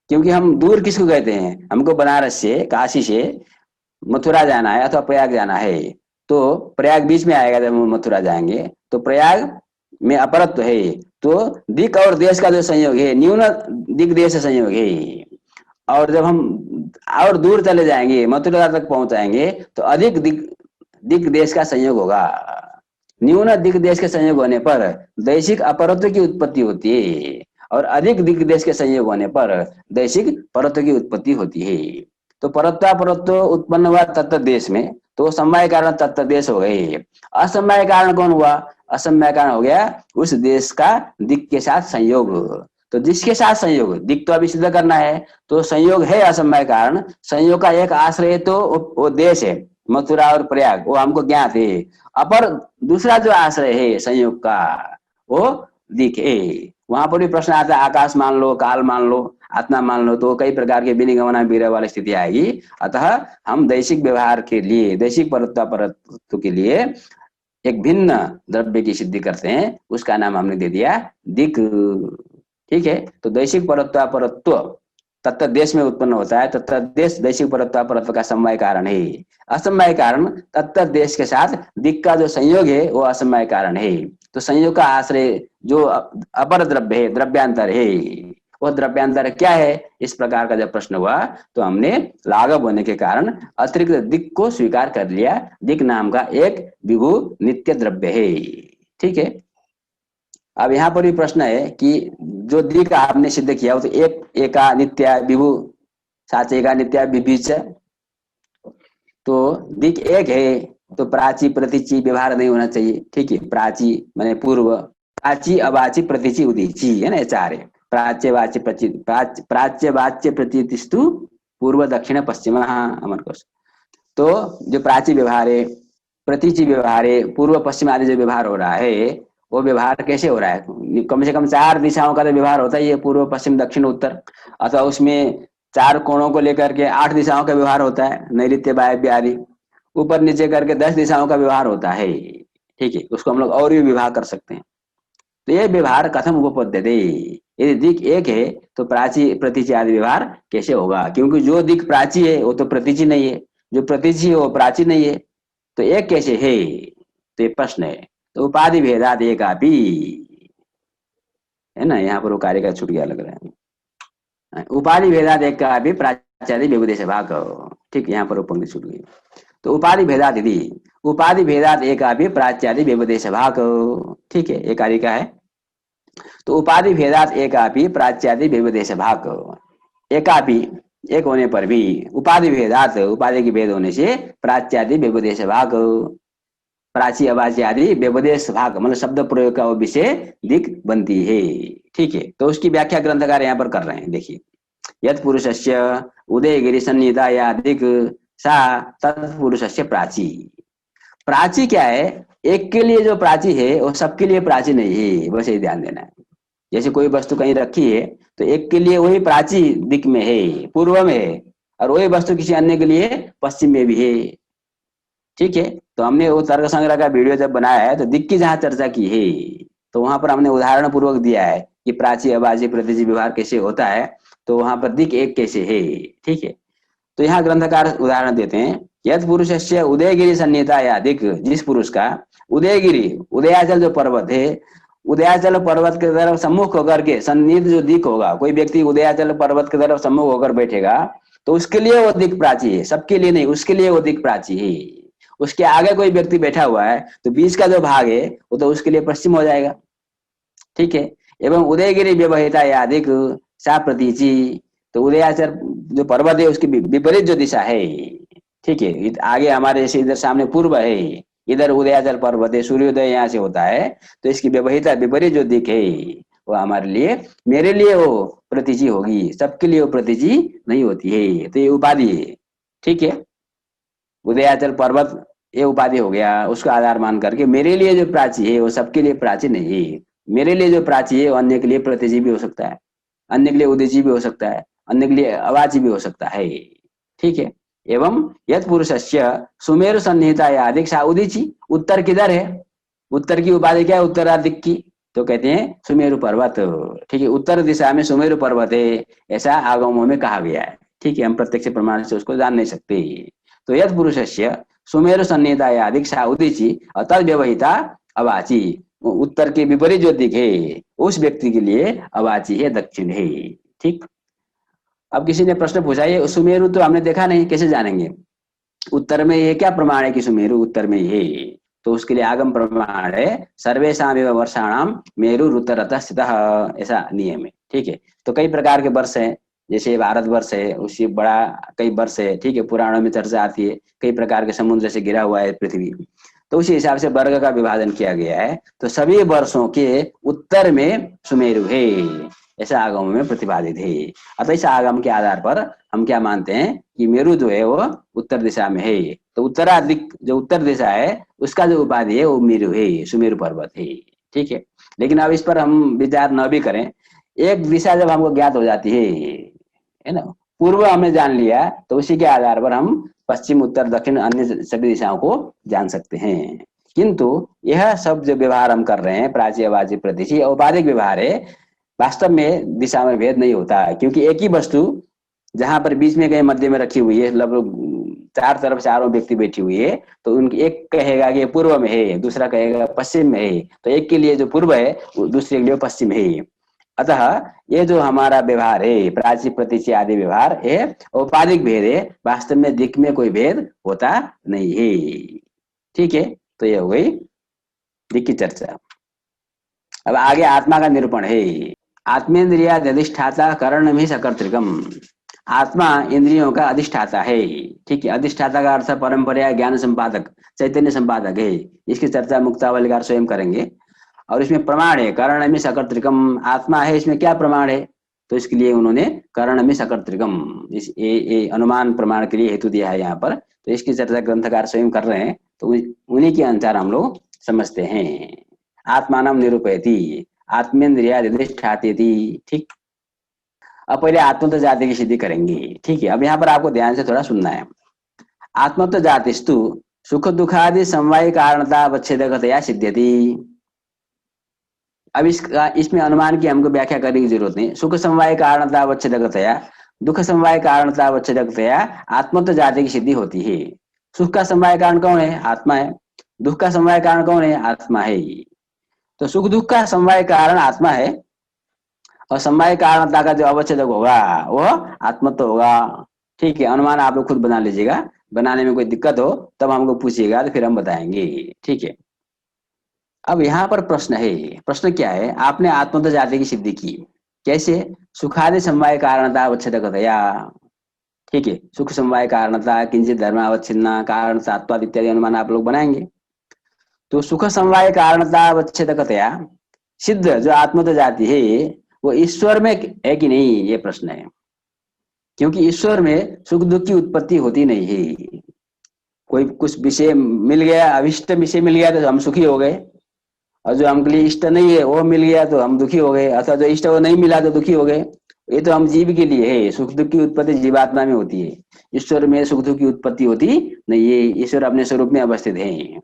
क्योंकि हम दूर किसको कहते हैं? हमको बनारस से, काशी से मथुरा जाना है अथवा प्रयाग जाना है, तो प्रयाग बीच में आएगा जब हम मथुरा जाएंगे, तो प्रयाग में अपरत्व है। तो दिक् और देश का जो संयोग है, न्यून दिक् देश संयोग है। और जब हम और दूर चले जाएंगे, मथुरा तक पहुंचाएंगे, तो अधिक दिक् देश का संयोग होगा। न्यून दिक् देश के संयोग होने पर दैशिक अपरत्व की उत्पत्ति होती है, और अधिक दिक् देश के संयोग होने पर दैशिक परत्व की उत्पत्ति होती है। तो परत्व उत्पन्न हुआ तत्त देश में, तो समवाय कारण तत्त देश हो गए। असमवाय कारण कौन हुआ? असमवाय कारण हो गया उस देश का दिक् के साथ संयोग। तो जिसके साथ संयोग, दिक् तो अभी सिद्ध करना है, तो संयोग है असमवाय कारण। संयोग का एक आश्रय तो वो देश है, मथुरा और प्रयाग, वो हमको ज्ञात है। अपर दूसरा जो आश्रय है संयोग का, वो दिक् है। वहां पर भी प्रश्न आता है, आकाश मान लो, काल मान लो, आत्मा मान लो, तो कई प्रकार के विनिगमना विरह वाली स्थिति आएगी। अतः हम दैशिक व्यवहार के लिए, दैशिक परत्व के लिए एक भिन्न द्रव्य की सिद्धि करते हैं, उसका नाम हमने दे दिया दिक्। ठीक है, तो दैशिक परत्व तत्त देश में उत्पन्न होता है, तत्त देश दैशिक परत्व का समवाय कारण है। असमवाय कारण तत्त देश के साथ दिक् का जो संयोग है, वो असमवाय कारण है। तो संयोग का आश्रय जो अपर द्रव्य है, द्रव्यांतर है, वो द्रव्यांतर क्या है? इस प्रकार का जब प्रश्न हुआ, तो हमने लाघव होने के कारण अतिरिक्त दिक् को स्वीकार कर लिया। दिक् नाम का एक विभु नित्य द्रव्य है। ठीक है, अब यहाँ पर भी प्रश्न है कि जो दिक् आपने सिद्ध किया, वो तो एका नित्या विभु, साच एका नित्या विभिच, तो दिक् एक है, तो प्राची प्रतीची व्यवहार नहीं होना चाहिए। ठीक है, प्राची माने पूर्व, प्राची अवाची प्रतीची उदीची, है ना, चार है। प्राच्य वाच्य प्राच्य वाच्य प्रतीतिस्तु पूर्व दक्षिण पश्चिम, अमर कोश। तो जो प्राची व्यवहार है, प्रतीची व्यवहार है, पूर्व पश्चिम आदि जो व्यवहार हो रहा है, वो व्यवहार कैसे हो रहा है? कम से कम चार दिशाओं का तो व्यवहार होता ही है, पूर्व पश्चिम दक्षिण उत्तर, अथवा उसमें चार कोणों को लेकर के 8 दिशाओं का व्यवहार होता है, नैऋत्य वायव्य आदि, ऊपर नीचे करके 10 दिशाओं का व्यवहार होता है। ठीक है, उसको हम लोग और भी विभाग कर सकते हैं। तो ये व्यवहार कथम उपपद्यते? यदि दिक् एक है, तो प्राची प्रतीची आदि व्यवहार कैसे होगा? क्योंकि जो दिक् प्राची है वो तो प्रतीची नहीं है, जो प्रतीची है वो प्राची नहीं है, तो एक कैसे है? तो ये प्रश्न है। तो उपाधि भेदात एकापि, है ना, यहाँ पर वो कार्य का छूट गया लग रहा है। उपाधि भेदात एकापि प्राच्यादि व्यपदेश भाग, ठीक, यहाँ पर वो पंक्ति छूट गई। तो उपाधि भेदात यदि, उपाधि भेदात एकापि प्राच्यादि व्यपदेश भाग, ठीक है, एक कार्य का है। तो उपाधि भेदात एकापि प्राच्यादि व्यपदेश भाग, एकापि एक होने पर भी, उपाधि भेदात उपाधि के भेद होने से, प्राच्यादि व्यपदेश भाग, प्राची अवाची आदि व्यपदेश भाग मतलब शब्द प्रयोग का वो विषय दिक् बनती है। ठीक है, तो उसकी व्याख्या ग्रंथकार यहाँ पर कर रहे हैं। देखिए, यत् पुरुषस्य उदयगिरि सन्निहिता या दिक् सा तत्पुरुषस्य प्राची। प्राची क्या है? एक के लिए जो प्राची है वो सबके लिए प्राची नहीं है, बस ये ध्यान देना है। जैसे कोई वस्तु कहीं रखी है, तो एक के लिए वही प्राची दिक् में है, पूर्व में है, और वही वस्तु किसी अन्य के लिए पश्चिम में भी है। ठीक है, तो हमने वो तर्क संग्रह का वीडियो जब बनाया है, तो दिक् की जहाँ चर्चा की है, तो वहां पर हमने उदाहरण पूर्वक दिया है कि प्राची अवाची प्रतीची व्यवहार कैसे होता है, तो वहां पर दिक् एक कैसे है। ठीक है, तो यहाँ ग्रंथकार उदाहरण देते हैं, यद पुरुषस्य उदयगिरि सन्निहिता या दिक्, जिस पुरुष का उदयगिरि, उदयाचल जो पर्वत है, उदयाचल पर्वत की तरफ सम्मुख होकर के सन्निहित जो दिक् होगा, कोई व्यक्ति उदयाचल पर्वत की तरफ सम्मुख होकर बैठेगा, तो उसके लिए वो दिक् प्राची है, सबके लिए नहीं, उसके लिए वो दिक् प्राची है। उसके आगे कोई व्यक्ति बैठा हुआ है, तो बीच का जो भाग है वो तो उसके लिए पश्चिम हो जाएगा। ठीक है, एवं उदयगिरि व्यवहिता या दिक् सा प्रतीची, तो उदयाचल जो पर्वत है उसकी विपरीत जो दिशा है, ठीक है, आगे हमारे जैसे इधर सामने पूर्व है, इधर उदयाचल पर्वत है, सूर्योदय यहाँ से होता है, तो इसकी व्यवहिता विपरीत जो दिक् है वो हमारे लिए, मेरे लिए वो प्रतिजी होगी, सबके लिए वो प्रतिजी नहीं होती है। तो ये उपाधि है, ठीक है। उदयाचल पर्वत ये उपाधि हो गया, उसको आधार मान करके मेरे लिए जो प्राची है वो सबके लिए प्राची नहीं है। मेरे लिए जो प्राची है वो अन्य के लिए प्रतिजी भी हो सकता है, अन्य के लिए उदयची भी हो सकता है, अन्य के लिए अवाची भी हो सकता है, ठीक है। एवं यद पुरुषस्य सुमेरु सन्निहिता या अधिक सा उदीची, उत्तर किधर है, उत्तर की उपाधि क्या है, उत्तराधिक की, तो कहते हैं सुमेरु पर्वत, ठीक है। उत्तर दिशा में सुमेरु पर्वत है, ऐसा आगमों में कहा गया है, ठीक है। हम प्रत्यक्ष प्रमाण से उसको जान नहीं सकते। तो यद पुरुषस्य सुमेरु सन्निहिता या अधिक सा उदीची और तद व्यवहिता अवाची, उत्तर के विपरीत जो दिख है उस व्यक्ति के लिए अवाची है, दक्षिण है, ठीक। अब किसी ने प्रश्न पूछा, ये सुमेरु तो हमने देखा नहीं, कैसे जानेंगे उत्तर में, ये क्या प्रमाण है कि सुमेरु उत्तर में ही है? तो उसके लिए आगम प्रमाण है, सर्वेषाम एव वर्षाणाम मेरु उत्तरतः स्थितः, ऐसा नियम है, ठीक है। तो कई प्रकार के वर्ष हैं, जैसे भारत वर्ष है, उससे बड़ा कई वर्ष है, ठीक है। पुराणों में चर्चा आती है, कई प्रकार के समुद्र से घिरा हुआ है पृथ्वी, तो उसी हिसाब से वर्ग का विभाजन किया गया है। तो सभी वर्षों के उत्तर में सुमेरु है, ऐसा आगम में प्रतिपादित है। अतः इस आगम के आधार पर हम क्या मानते हैं कि मेरु जो है वो उत्तर दिशा में है। तो उत्तराधिक जो उत्तर दिशा है उसका जो उपाधि है वो मेरु है, सुमेरु पर्वत है, ठीक है। लेकिन अब इस पर हम विचार न भी करें, एक दिशा जब हमको ज्ञात हो जाती है ना, पूर्व हमने जान लिया, तो उसी के आधार पर हम पश्चिम उत्तर दक्षिण अन्य सभी दिशाओं को जान सकते हैं। किंतु यह सब जो व्यवहार हम कर रहे हैं, प्राची अवाची प्रतिची औपाधिक व्यवहार है, वास्तव में दिशा में भेद नहीं होता है, क्योंकि एक ही वस्तु जहां पर बीच में कहीं मध्य में रखी हुई है, लगभग चार तरफ चारों व्यक्ति बैठी हुई है, तो उनकी एक कहेगा कि पूर्व में है, दूसरा कहेगा पश्चिम में है, तो एक के लिए जो पूर्व है दूसरे के लिए पश्चिम है। अतः ये जो हमारा व्यवहार है, प्राची प्रतिची आदि व्यवहार है, औपाधिक भेद है, वास्तव में दिक् में कोई भेद होता नहीं है, ठीक है। तो ये हो गई दिक् की चर्चा। अब आगे आत्मा का निरूपण है। आत्मेन्द्रिया अधिष्ठाता करणम ही सकर्तृकम, आत्मा इंद्रियों का अधिष्ठाता है, ठीक है। अधिष्ठाता का अर्थ परंपरा ज्ञान संपादक, चैतन्य संपादक है। इसकी चर्चा मुक्तावलिकार स्वयं करेंगे। और इसमें प्रमाण है करणम ही सकर्तृकम, आत्मा है, इसमें क्या प्रमाण है, तो इसके लिए उन्होंने करणम ही सकर्तृकम इस अनुमान प्रमाण के लिए हेतु दिया है यहाँ पर। तो इसकी चर्चा ग्रंथकार स्वयं कर रहे हैं, तो उन्हीं के अनुसार हम लोग समझते हैं। आत्मानम निरूपयति आत्मेन्द्रिया अधिष्ठाती, ठीक। अब पहले आत्मत्व जाति की सिद्धि करेंगे, ठीक है। अब यहाँ पर आपको ध्यान से थोड़ा सुनना है। आत्मत्व जातिस्तु सुख दुखादि समवाय कारणता अवच्छेदकतया सिद्ध्यति। अब इसमें अनुमान की हमको व्याख्या करने की जरूरत नहीं। सुख समवाय कारणता अवच्छेदकतया, दुख समवाय कारणता अवच्छेदकतया आत्मत्व जाति की सिद्धि होती है। सुख का समवाय कारण कौन है, आत्मा है। दुख का समवाय कारण कौन है, आत्मा है। तो सुख दुख का समवाय कारण आत्मा है, और समवाय कारणता का जो अवच्छेदक होगा वो आत्मत्व होगा, ठीक है। अनुमान आप लोग खुद बना लीजिएगा, बनाने में कोई दिक्कत हो तब हमको पूछिएगा, तो फिर हम बताएंगे, ठीक है। अब यहाँ पर प्रश्न है, प्रश्न क्या है, आपने आत्मत्व जाति की सिद्धि की कैसे, सुखादि समवाय कारणता अवच्छेदकतया, ठीक है। सुख समवाय कारणता, किंचित धर्म अवच्छिन्ना कारणता इत्यादि अनुमान आप लोग बनाएंगे। तो सुख समवाय कारणता अवच्छेदकतया सिद्ध जो आत्मत्व जाति है वो ईश्वर में है कि नहीं, ये प्रश्न है। क्योंकि ईश्वर में सुख दुख की उत्पत्ति होती नहीं है। कोई कुछ विषय मिल गया, अभिष्ट विषय मिल गया तो हम सुखी हो गए, और जो हमके लिए इष्ट नहीं है वो मिल गया तो हम दुखी हो गए, अथवा जो इष्ट वो नहीं मिला तो दुखी हो गए। ये तो हम जीव के लिए है, सुख दुख की उत्पत्ति जीवात्मा में होती है, ईश्वर में सुख दुख की उत्पत्ति होती नहीं है, ईश्वर अपने स्वरूप में अवस्थित है।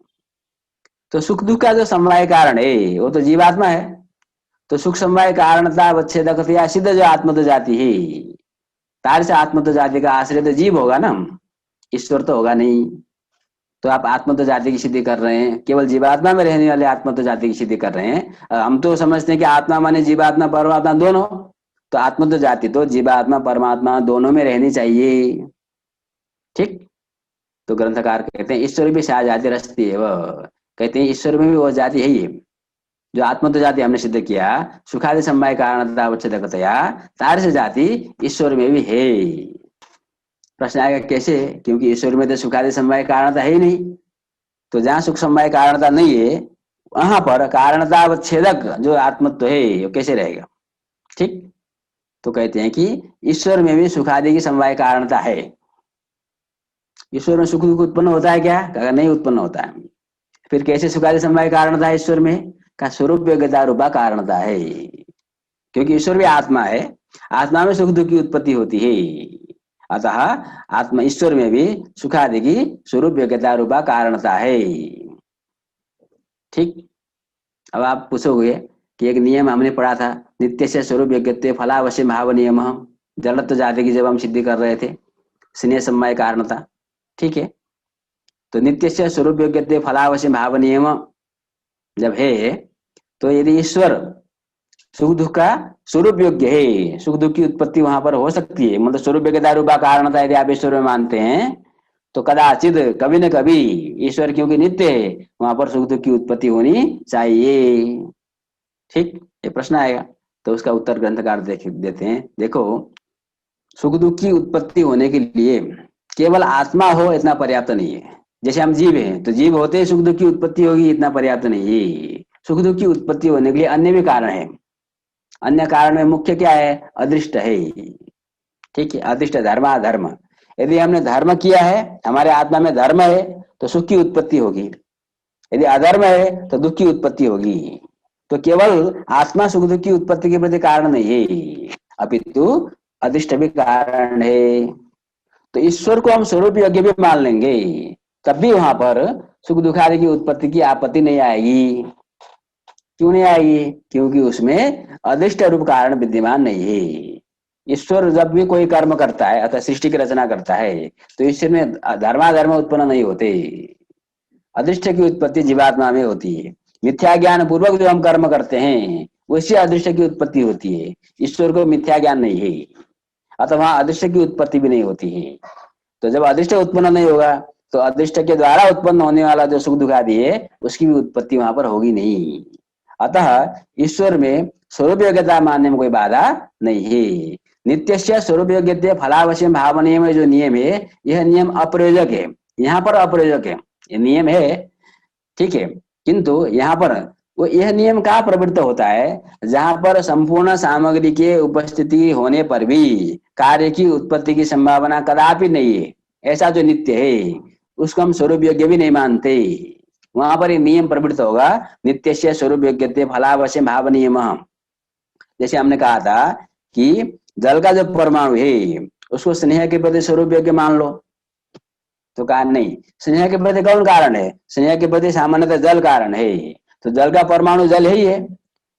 तो सुख दुख का जो समवाय कारण है वो तो जीवात्मा है। तो सुख समवाय कारणता अवच्छेदकतया सिद्ध जो आत्मत्व जाति है, तार से आत्मत्व जाति का आश्रय तो जीव होगा ना, ईश्वर तो होगा नहीं। तो आप आत्मत्व जाति की सिद्धि कर रहे हैं, केवल जीवात्मा में रहने वाले आत्मत्व जाति की सिद्धि कर रहे हैं। हम तो समझते हैं कि आत्मा माने जीवात्मा परमात्मा दोनों, तो आत्मत्व जाति तो जीवात्मा परमात्मा दोनों में रहनी चाहिए, ठीक। तो ग्रंथकार कहते हैं ईश्वर भी सा जाति रस्ती है, वह कहते हैं ईश्वर में भी वो जाति है ही जो आत्मत्व जाति हमने सिद्ध किया, सुखादि समवाय कारणता अवच्छेदकतया, तार से जाति ईश्वर में भी है। प्रश्न आएगा कैसे, क्योंकि ईश्वर में तो सुखादि समवाय कारणता है ही नहीं। तो जहाँ सुख समवाय कारणता नहीं है वहां पर कारणतावच्छेदक जो आत्मत्व है वो कैसे रहेगा? ठीक, तो कहते हैं कि ईश्वर में भी सुख आदि की समवाय कारणता है। ईश्वर में सुख दुख उत्पन्न होता है क्या? कहा नहीं उत्पन्न होता है। फिर कैसे सुख आदि समवाय कारणता है ईश्वर में? का स्वरूप योग्यता रूपा कारणता है, क्योंकि ईश्वर भी आत्मा है, आत्मा में सुख दुख की उत्पत्ति होती है। अतः आत्मा ईश्वर में भी सुख आदि की स्वरूप योग्यता रूपा कारणता है। ठीक, अब आप पूछोगे कि एक नियम हमने पढ़ा था, नित्य से स्वरूप योग्यत्व फलावश्य भाव नियम, जड़त्व जाति की जब हम सिद्धि कर रहे थे, स्नेह समवाय कारणता। ठीक है, तो नित्य से स्वरूप योग्यत्व फलावश्य भाव नियम जब है, तो यदि ईश्वर सुख दुख का स्वरूप योग्य है, सुख दुख की उत्पत्ति वहां पर हो सकती है, मतलब स्वरूप योग्यता रूपा कारणता यदि आप ईश्वर में मानते हैं, तो कदाचित कभी न कभी ईश्वर क्योंकि नित्य है, वहां पर सुख दुख की उत्पत्ति होनी चाहिए। ठीक, ये प्रश्न आएगा, तो उसका उत्तर ग्रंथकार देते हैं। देखो, सुख दुख की उत्पत्ति होने के लिए केवल आत्मा हो इतना पर्याप्त नहीं है। जैसे हम जीव हैं, तो जीव होते ही सुख दुख की उत्पत्ति होगी इतना पर्याप्त नहीं है। सुख दुख की उत्पत्ति होने के लिए अन्य भी कारण है। अन्य कारण में मुख्य क्या है? अदृष्ट है। ठीक है, अदृष्ट धर्म अधर्म। यदि हमने धर्म किया है, हमारे आत्मा में धर्म है, तो सुख की उत्पत्ति होगी। यदि अधर्म है तो दुख की उत्पत्ति होगी। तो केवल आत्मा सुख दुख की उत्पत्ति के प्रति कारण नहीं है, अपितु अदृष्ट भी कारण है। तो ईश्वर को हम स्वरूप योग्य भी मान लेंगे, तब भी वहां पर सुख दुख आदि की उत्पत्ति की आपत्ति नहीं आएगी। क्यों नहीं आएगी? क्योंकि उसमें अदृष्ट रूप कारण विद्यमान नहीं है। ईश्वर जब भी कोई कर्म करता है अथवा सृष्टि की रचना करता है, तो ईश्वर में धर्माधर्म उत्पन्न नहीं होते। अदृष्ट की उत्पत्ति जीवात्मा में होती है। मिथ्या ज्ञान पूर्वक जो हम कर्म करते हैं, उससे अदृष्ट की उत्पत्ति होती है। ईश्वर को मिथ्या ज्ञान नहीं है, अतः वहां अदृष्ट की उत्पत्ति भी नहीं होती है। तो जब अदृष्ट उत्पन्न नहीं होगा, तो अदृष्ट के द्वारा उत्पन्न होने वाला जो सुख दुख आदि है, उसकी भी उत्पत्ति वहां पर होगी नहीं। अतः ईश्वर में स्वरूप योग्यता मानने में कोई बाधा नहीं है। नित्य से स्वरूप योग्य फलावश्य भाव नियम जो नियम है, यह नियम अप्रयोजक है। यहाँ पर अप्रयोजक है, ये नियम है, ठीक है, किंतु यहाँ पर वो यह नियम कहाँ प्रवृत्त होता है? जहां पर संपूर्ण सामग्री के उपस्थिति होने पर भी कार्य की उत्पत्ति की संभावना कदापि नहीं है, ऐसा जो नित्य है उसको हम स्वरूप योग्य भी नहीं मानते। वहां पर एक नियम प्रवृत्त होगा, नित्य से स्वरूप योग्य फलावश्य भाव नियम। जैसे हमने कहा था कि जल का जो परमाणु है उसको स्नेह के प्रति स्वरूप योग्य मान लो, तो कहा नहीं, स्नेह के प्रति कौन कारण है? स्नेह के प्रति सामान्यतः जल कारण है। तो जल का परमाणु जल ही है,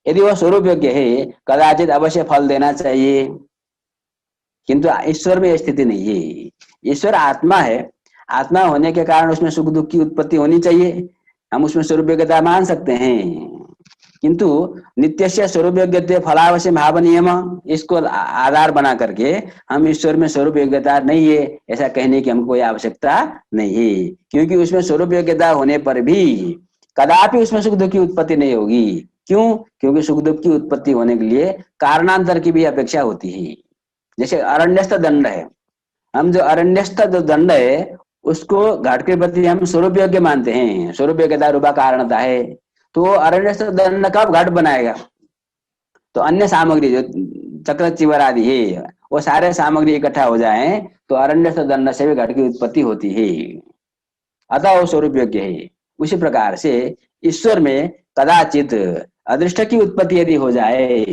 यदि वह स्वरूप योग्य है कदाचित अवश्य फल देना चाहिए, किंतु ईश्वर में स्थिति नहीं है। ईश्वर आत्मा है, आत्मा होने के कारण उसमें सुख दुख की उत्पत्ति होनी चाहिए, हम उसमें स्वरूप योग्यता मान सकते हैं। किंतु नित्य से स्वरूप योग्य फलावश्य भाव नियम, इसको आधार बना करके हम ईश्वर में स्वरूप योग्यता नहीं है ऐसा कहने की हमको कोई आवश्यकता नहीं है, क्योंकि उसमें स्वरूप योग्यता होने पर भी कदापि उसमें सुख दुख की उत्पत्ति नहीं होगी। क्यों? क्योंकि सुख दुख की उत्पत्ति होने के लिए कारणांतर की भी अपेक्षा होती है। जैसे अरण्यस्थ दंड है, हम जो अरण्यस्थ जो दंड है उसको घट के प्रति हम स्वरूप योग्य मानते हैं, स्वरूप योग्यता रूपा कारणता है। तो अरण्यस्थ दंड कब घट बनाएगा? तो अन्य सामग्री जो चक्र चिवर आदि है वो सारे सामग्री इकट्ठा हो जाए तो अरण्यस्थ दंड से भी घट की उत्पत्ति होती है, अतः वो स्वरूप योग्य है। उसी प्रकार से ईश्वर में कदाचित अदृष्ट की उत्पत्ति यदि हो जाए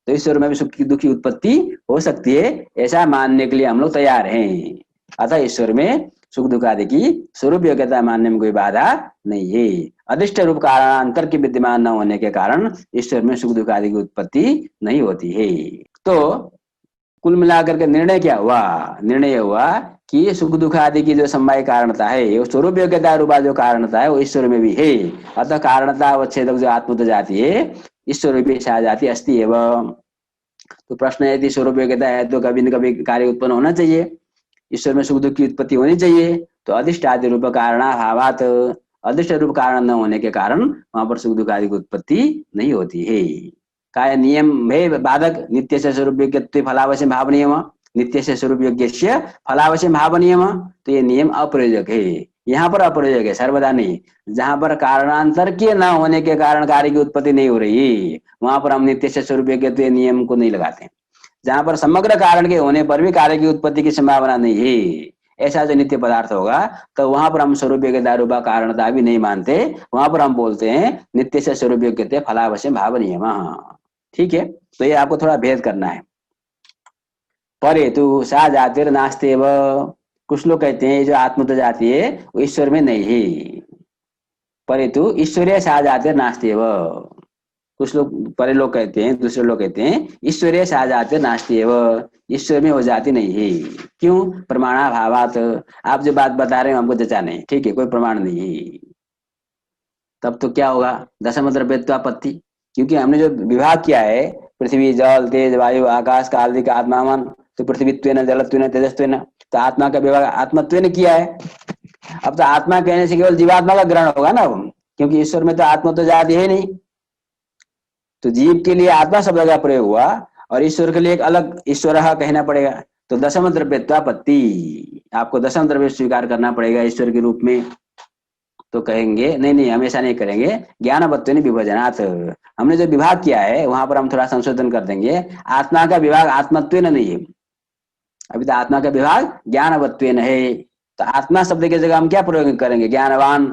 तो ईश्वर में भी सुख की दुख की उत्पत्ति हो सकती है, ऐसा मानने के लिए हम लोग तैयार हैं। अतः ईश्वर में सुख दुख आदि की स्वरूप योग्यता मानने में कोई बाधा नहीं है। अदृष्ट रूप कारणांतर के विद्यमान न होने के कारण ईश्वर में सुख दुख आदि की उत्पत्ति नहीं होती है। तो कुल मिलाकर के निर्णय क्या हुआ? निर्णय हुआ कि सुख दुख आदि की जो समवाय कारणता है, वो स्वरूप योग्यता रूपा जो कारणता है वो ईश्वर में भी है। अतः कारणता अवच्छेदक जो आत्मत जाति है ईश्वर में भी सा जाति अस्ति एवं। तो प्रश्न है, यदि स्वरूप योग्यता है तो कभी न कभी कार्य उत्पन्न होना चाहिए, ईश्वर में सुख दुख की उत्पत्ति होनी चाहिए। तो अधिष्ट आदि रूप कारणाभावात, अधिष्ट रूप कारण न होने के कारण वहां पर सुख दुख आदि की उत्पत्ति नहीं होती है। काय नियम है बाधक, नित्य से स्वरूप योग्य फलावश्य भाव नियम, नित्य से स्वरूप योग्य फलावश्य भाव नियम, तो ये नियम अप्रयोजक है। यहाँ पर अप्रयोजक है, सर्वदा नहीं। जहां पर कारणांतर के न होने के कारण कार्य की उत्पत्ति नहीं हो रही, वहां पर हम नित्य से स्वरूप नियम को नहीं लगाते। जहां पर समग्र कारण के होने पर भी कार्य की उत्पत्ति की संभावना नहीं है, ऐसा जो नित्य पदार्थ होगा, तो वहां पर हम स्वरूप रूपा कारणता भी नहीं मानते। वहां पर हम बोलते हैं नित्य से स्वरूप योग्यते फलावश्य भाव नियम। ठीक है, तो ये आपको थोड़ा भेद करना है। पर हेतु सा जातिर नास्तेव, कुछ लोग कहते हैं ये जो आत्म जाति है वो ईश्वर में नहीं है। पर हेतु ईश्वरीय सा जातिर नास्तेव, कुछ लोग परे लोग कहते हैं, दूसरे लोग कहते हैं ईश्वरीय सा जातिर नास्तेव, ईश्वर में वो जाति नहीं है। क्यों? प्रमाणाभावात, आप जो बात बता रहे हो हमको जचा नहीं, ठीक है, कोई प्रमाण नहीं है। तब तो क्या होगा? दशम द्रव्यत्वापत्ति, क्योंकि हमने जो विभाग किया है पृथ्वी जल तेज वायु आकाश कालिक आत्मावन, तो पृथ्वीत्वेन जलत्वेन तेजस्वेन, तो आत्मा का विभाग आत्मत्वेन किया है। अब तो आत्मा कहने से केवल जीवात्मा का ग्रहण होगा ना, क्योंकि ईश्वर में तो आत्मा तो जाति है नहीं। तो जीव के लिए आत्मा शब्द का प्रयोग हुआ और ईश्वर के लिए एक अलग ईश्वर कहना पड़ेगा। तो दशम द्रव्यत्वापत्ति, आपको दशम द्रव्य स्वीकार करना पड़ेगा ईश्वर के रूप में। तो कहेंगे नहीं नहीं, हमेशा नहीं करेंगे, ज्ञानवत्वेन विभजनात्, हमने जो विभाग किया है वहां पर हम थोड़ा संशोधन कर देंगे। आत्मा का विभाग आत्मत्वेन नहीं है, अभी तो आत्मा का विभाग ज्ञानवत्वेन है। तो आत्मा शब्द की जगह हम क्या प्रयोग करेंगे? ज्ञानवान।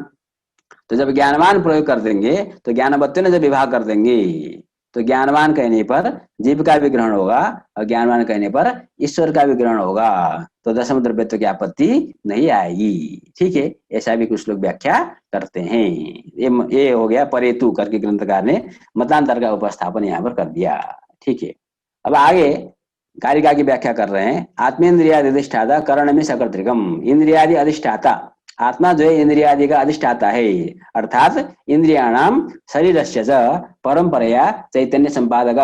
तो जब ज्ञानवान प्रयोग कर देंगे तो ज्ञानवत्वेन जब विभाग कर देंगे, तो ज्ञानवान कहने पर जीव का भी ग्रहण होगा और ज्ञानवान कहने पर ईश्वर का भी ग्रहण होगा, तो दशम द्रव्यत्व की आपत्ति नहीं आएगी। ठीक है, ऐसा भी कुछ लोग व्याख्या करते हैं। ये हो गया परेतु करके ग्रंथकार ने मतांतर का उपस्थापन यहाँ पर कर दिया। ठीक है, अब आगे कारिका की व्याख्या कर रहे हैं। आत्मेन्द्रियादि अधिष्ठाता कर्ण में सकर्तृकम, इंद्रियादि अधिष्ठाता, आत्मा जो है इंद्रियादि का अधिष्ठाता है, अर्थात इंद्रियाणाम शरीरस्य च परंपरया चैतन्य संपादक।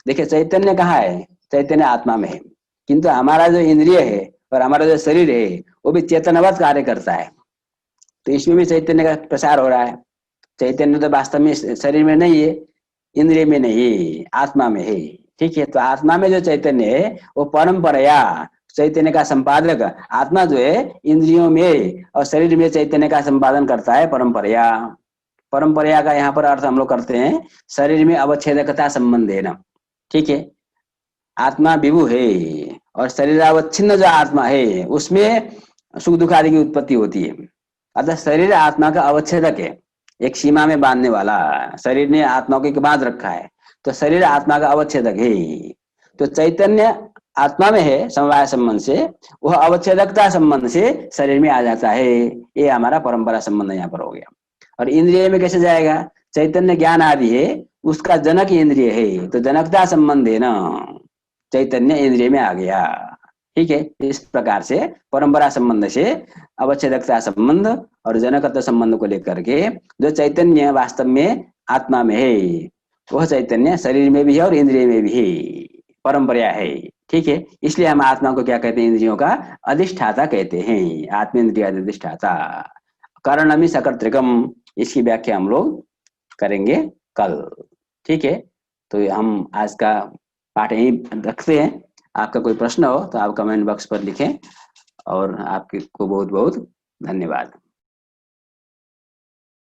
देखिए चैतन्य कहाँ है? चैतन्य आत्मा में है, किंतु हमारा जो इंद्रिय है और हमारा जो शरीर है वो भी चेतनवत कार्य करता है, तो इसमें भी चैतन्य का प्रसार हो रहा है। चैतन्य तो वास्तव में शरीर में नहीं है, इंद्रिय में नहीं है, आत्मा में है। ठीक है, तो आत्मा में जो चैतन्य है वो परंपरया चैतन्य का संपादक, आत्मा जो है इंद्रियों में और शरीर में चैतन्य का संपादन करता है परंपरया। परंपरया का यहाँ पर अर्थ हम लोग करते हैं शरीर में अवच्छेदकता संबंध है ना। ठीक है, आत्मा विभु है और शरीरावच्छिन्न जो आत्मा है उसमें सुख दुख आदि की उत्पत्ति होती है, अतः शरीर आत्मा का अवच्छेदक है, एक सीमा में बांधने वाला। शरीर ने आत्मा को बांध रखा है, तो शरीर आत्मा का अवच्छेदक है। तो चैतन्य आत्मा में है समवाय संबंध से, वह अवच्छेदकता संबंध से शरीर में आ जाता है। ये हमारा परंपरा संबंध यहाँ पर हो गया। और इंद्रिय में कैसे जाएगा? चैतन्य ज्ञान आदि है, उसका जनक इंद्रिय है, तो जनकता संबंध है ना, चैतन्य इंद्रिय में आ गया। ठीक है, इस प्रकार से परंपरा संबंध से अवच्छेदकता संबंध और जनकत्व संबंध को लेकर के जो चैतन्य वास्तव में आत्मा में है वह चैतन्य शरीर में भी है और इंद्रिय में भी है, परंपरा है। ठीक है, इसलिए हम आत्मा को क्या कहते हैं? इंद्रियों का अधिष्ठाता कहते हैं, आत्मेन्द्रिय अधिष्ठाता। कर्णमि सकर्तृकम, इसकी व्याख्या हम लोग करेंगे कल। ठीक है, तो हम आज का पाठ यहीं रखते हैं। आपका कोई प्रश्न हो तो आप कमेंट बॉक्स पर लिखें, और आपको बहुत बहुत धन्यवाद।